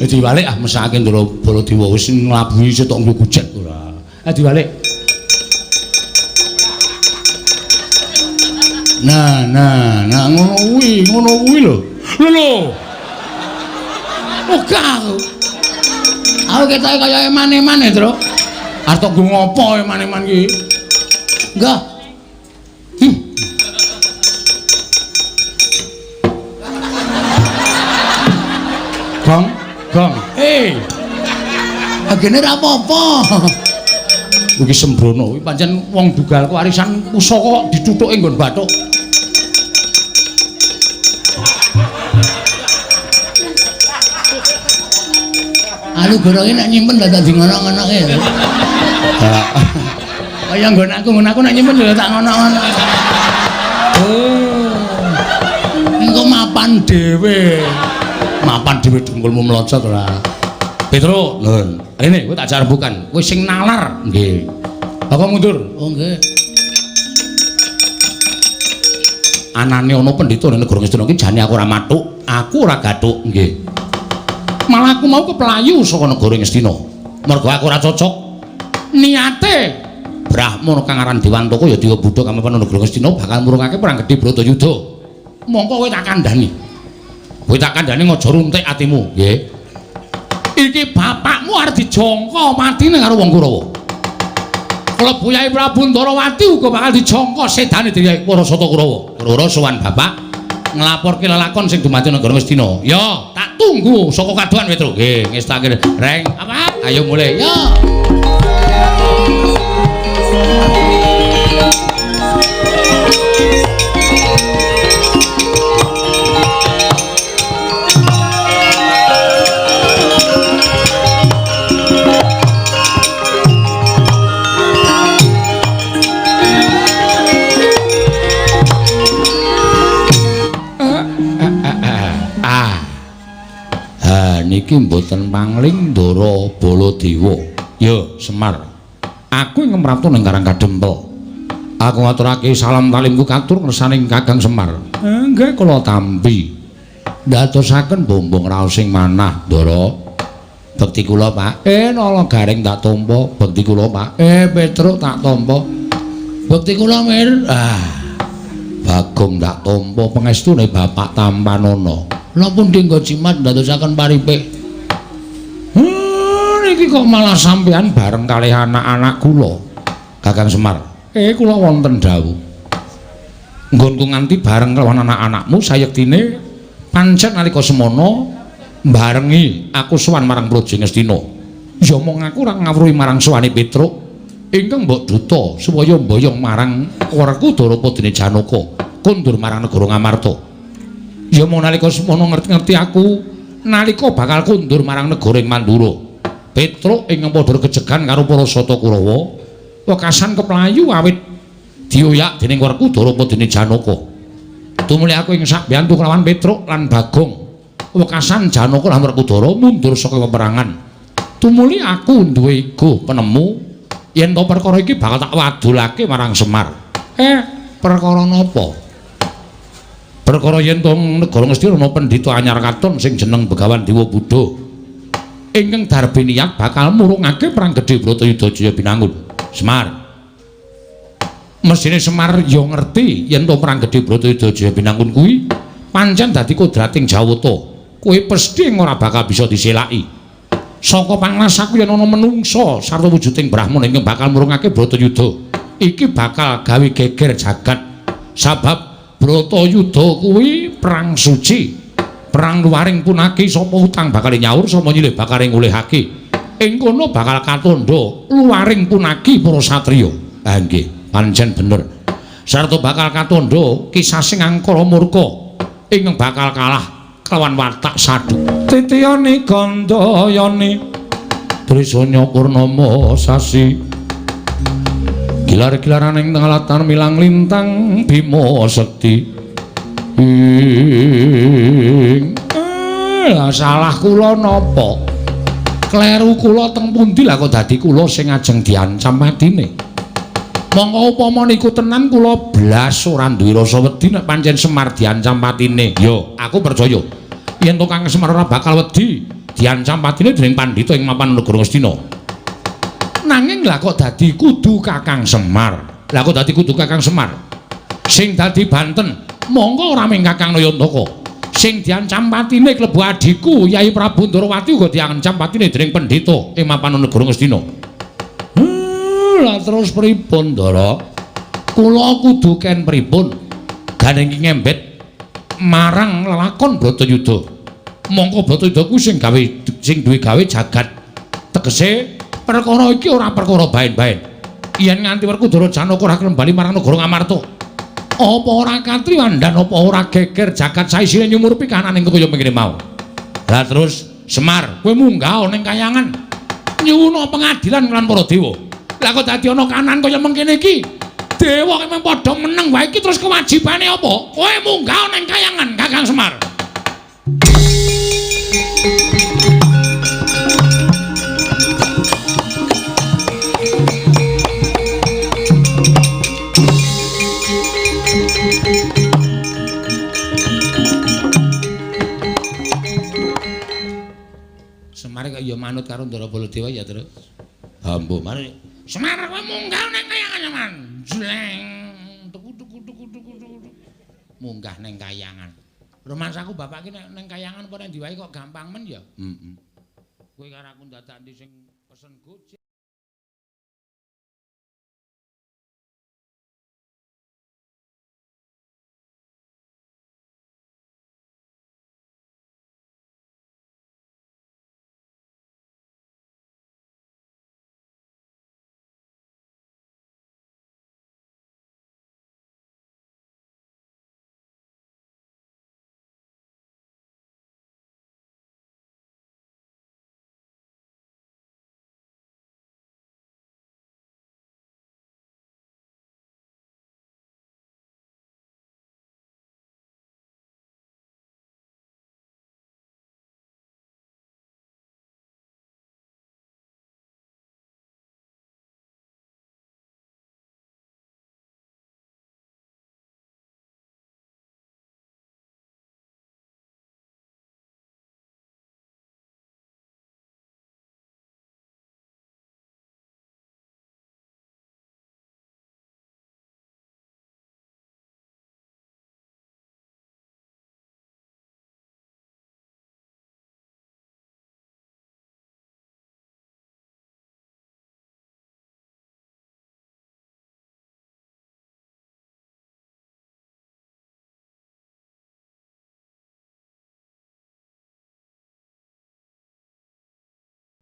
Diwalik mesake Ndara Baladewa wis nglabuhi setok nggo gujet ora. Diwalik. Nah, ngono kuwi lho. Lho. Oke aku ketoke kaya eman-eman ya, Tru. Arep nggo ngopo eman-eman iki? Enggak. Gong. Agene ra apa-apa. Iki sembrono, iki pancen wong dugalku arisan pusaka kok ditutuke nggon bathuk. Walugara iki nek nyimpen dak dadi ngono-ngonoke. Kaya nggon aku nek nyimpen ya tak ngono-ngono. Engko mapan dhewe dengkulmu melocot ora. Petro, nun. Rene kowe tak jarbukan. Kowe sing nalar, nggih. Apa mundur? Oh, nggih. Anane ana pendhita ning negara Ngastina iki jane aku ora mathuk, aku ora gathuk, nggih. Malah aku mau keplayu saka negara Ngastina. Mergo aku ora cocok. Niate Brahmana kang aran Dewantaka ya Dewa Buddha kamepan negara Ngastina bakal murungake perang gedhe Bratayuda. Mongko kowe tak kandhani. Aja runtik atimu, nggih. Iki bapakmu arep dijangka matine karo wong Kurawa. Klebu Yai Prabu Ndarawati uga bakal dijangka sedane Dewi Parasata Kurawa. Ora sowan bapak nglaporke lelakon sing dumadi negara Ngastina. Ya, tak tunggu saka kadohan Petro. Nggih, ngestake reng. Apa? Ayo mulai. Yo. Niki mboten pangling Ndara Baladewa. Yo, Semar. Aku ing ngemratu ning Karang Kadempel. Aku ngaturake salam talimku katur ngersaning Kakang Semar. Nggih kula tampi. Ndadosaken bombong raos sing manah, Ndara. Bekti kula, Pak. Nala garing tak tampa, bekti kula, Pak. Petruk tak tampa. Bekti kula mir. Bagong tak tampa pangestune Bapak Tampanana. Lha pundi nggo jimat ndadosaken paripik. Niki kok malah sampean bareng kalih anak-anak kula, Kakang Semar. Kula wonten dawuh. Nggonku nganti bareng kelawan anak-anakmu sayektine pancen nalika semana barengi aku sowan marang Praja Ngastina. Ya mong aku ora ngawruhi marang sowane Petruk ingkang mbok duta supaya mboyong marang Werkudara Padine Janaka kondur marang negara Ngamarta. Ya mong nalika semana ngerti-ngerti aku nalika bakal kondur marang negara ing Mandura. Petruk ingkang padha kejegan karo para Sata Kurawa wekasan keplayu awit dioyak dening Werkudara Padine Janaka. Tumuli aku ing sak biyantu kelawan Petruk lan Bagong. Wekasan Janaka lan Werkudara mundur saka peperangan. Tumuli aku duwe ego penemu yen to perkara iki bakal tak wadulake marang Semar. Perkara napa? Perkara yen to negara Ngastina ana pendhita anyar katon sing jeneng Begawan Dewa Buddha. Ingkang darbe niat bakal murungake perang gedhe Bratayuda Jaya Binangun. Semar. Mesine Semar ya ngerti yen to perang gedhe Bratayuda Jaya Binangun kuwi pancen dadi kodrating Jawata. Kowe pesthi ora bakal bisa diselaki. Saka panglasaku yen ana menungsa sarta wujuding Brahmana ingkang bakal murungake Bratayuda, iki bakal gawe geger jagat. Sabab Bratayuda kuwi perang suci. Perang luwaring punaki sapa utang bakal nyaur sapa nyilih bakal ngolehake. Ing kono bakal katandha luwaring punaki para satriya. Nggih, pancen bener. Sarta bakal katandha kisah sing angkara murka ingkang bakal kalah kelawan watak saduk. Titiyane gandayane Trisanya Purnama sasi. Gilar-gilaran ing tengah latar milang lintang Bima Sekti. Salah kula napa? Kleru kula teng pundi lah kok dadi kula sing ajeng diancam matine. Monggo upama niku tenan kula blas ora duwe rasa wedi nek pancen Semar diancam patine. Yo, aku percaya yen to Kang Semar ora bakal wedi diancam patine dening pandhita ing mapan negara Ngastina. Nanging lah kok dadi kudu Kakang Semar. Lah kok dadi kudu Kakang Semar. Sing dadi banten monggo ora mung Kakang Nayantaka. Sing diancam patine klebu adhiku Yai Prabu Ndarawati uga diancam patine dening pendhita ing mapan negara Ngastina. Lah terus pripun, Ndara? Kula kudu ken pripun? Gandeng ngembet marang lelakon Bratayuda. Mongko Bratayuda kuwi sing duwe gawe jagat. Tegese perkara iki ora perkara baen-baen. Yen nganti Werkudara Janaka ora gelem bali marang negara Ngamarta, apa ora katriwandan apa ora geger jagat saisine nyumurupi kananing kaya mengkene mau. Lah terus Semar, kowe munggah ning kayangan nyuwuna pengadilan lan para dewa. Lah kok dadi ana kanan kaya mengkene iki, dewa memang padha meneng wae iki terus kewajibane apa? Kowe munggah ning kayangan Kakang Semar. Semar kok ya manut karo Ndara Baladewa ya terus. Ambo mari Semar kowe munggah nang kayangan man. Jleng. Munggah nang kayangan. Romansaku bapak ki nek kayangan apa nek diwahi kok gampang men ya? Heeh. Kowe karo aku dadak ndi sing pesen Gojek.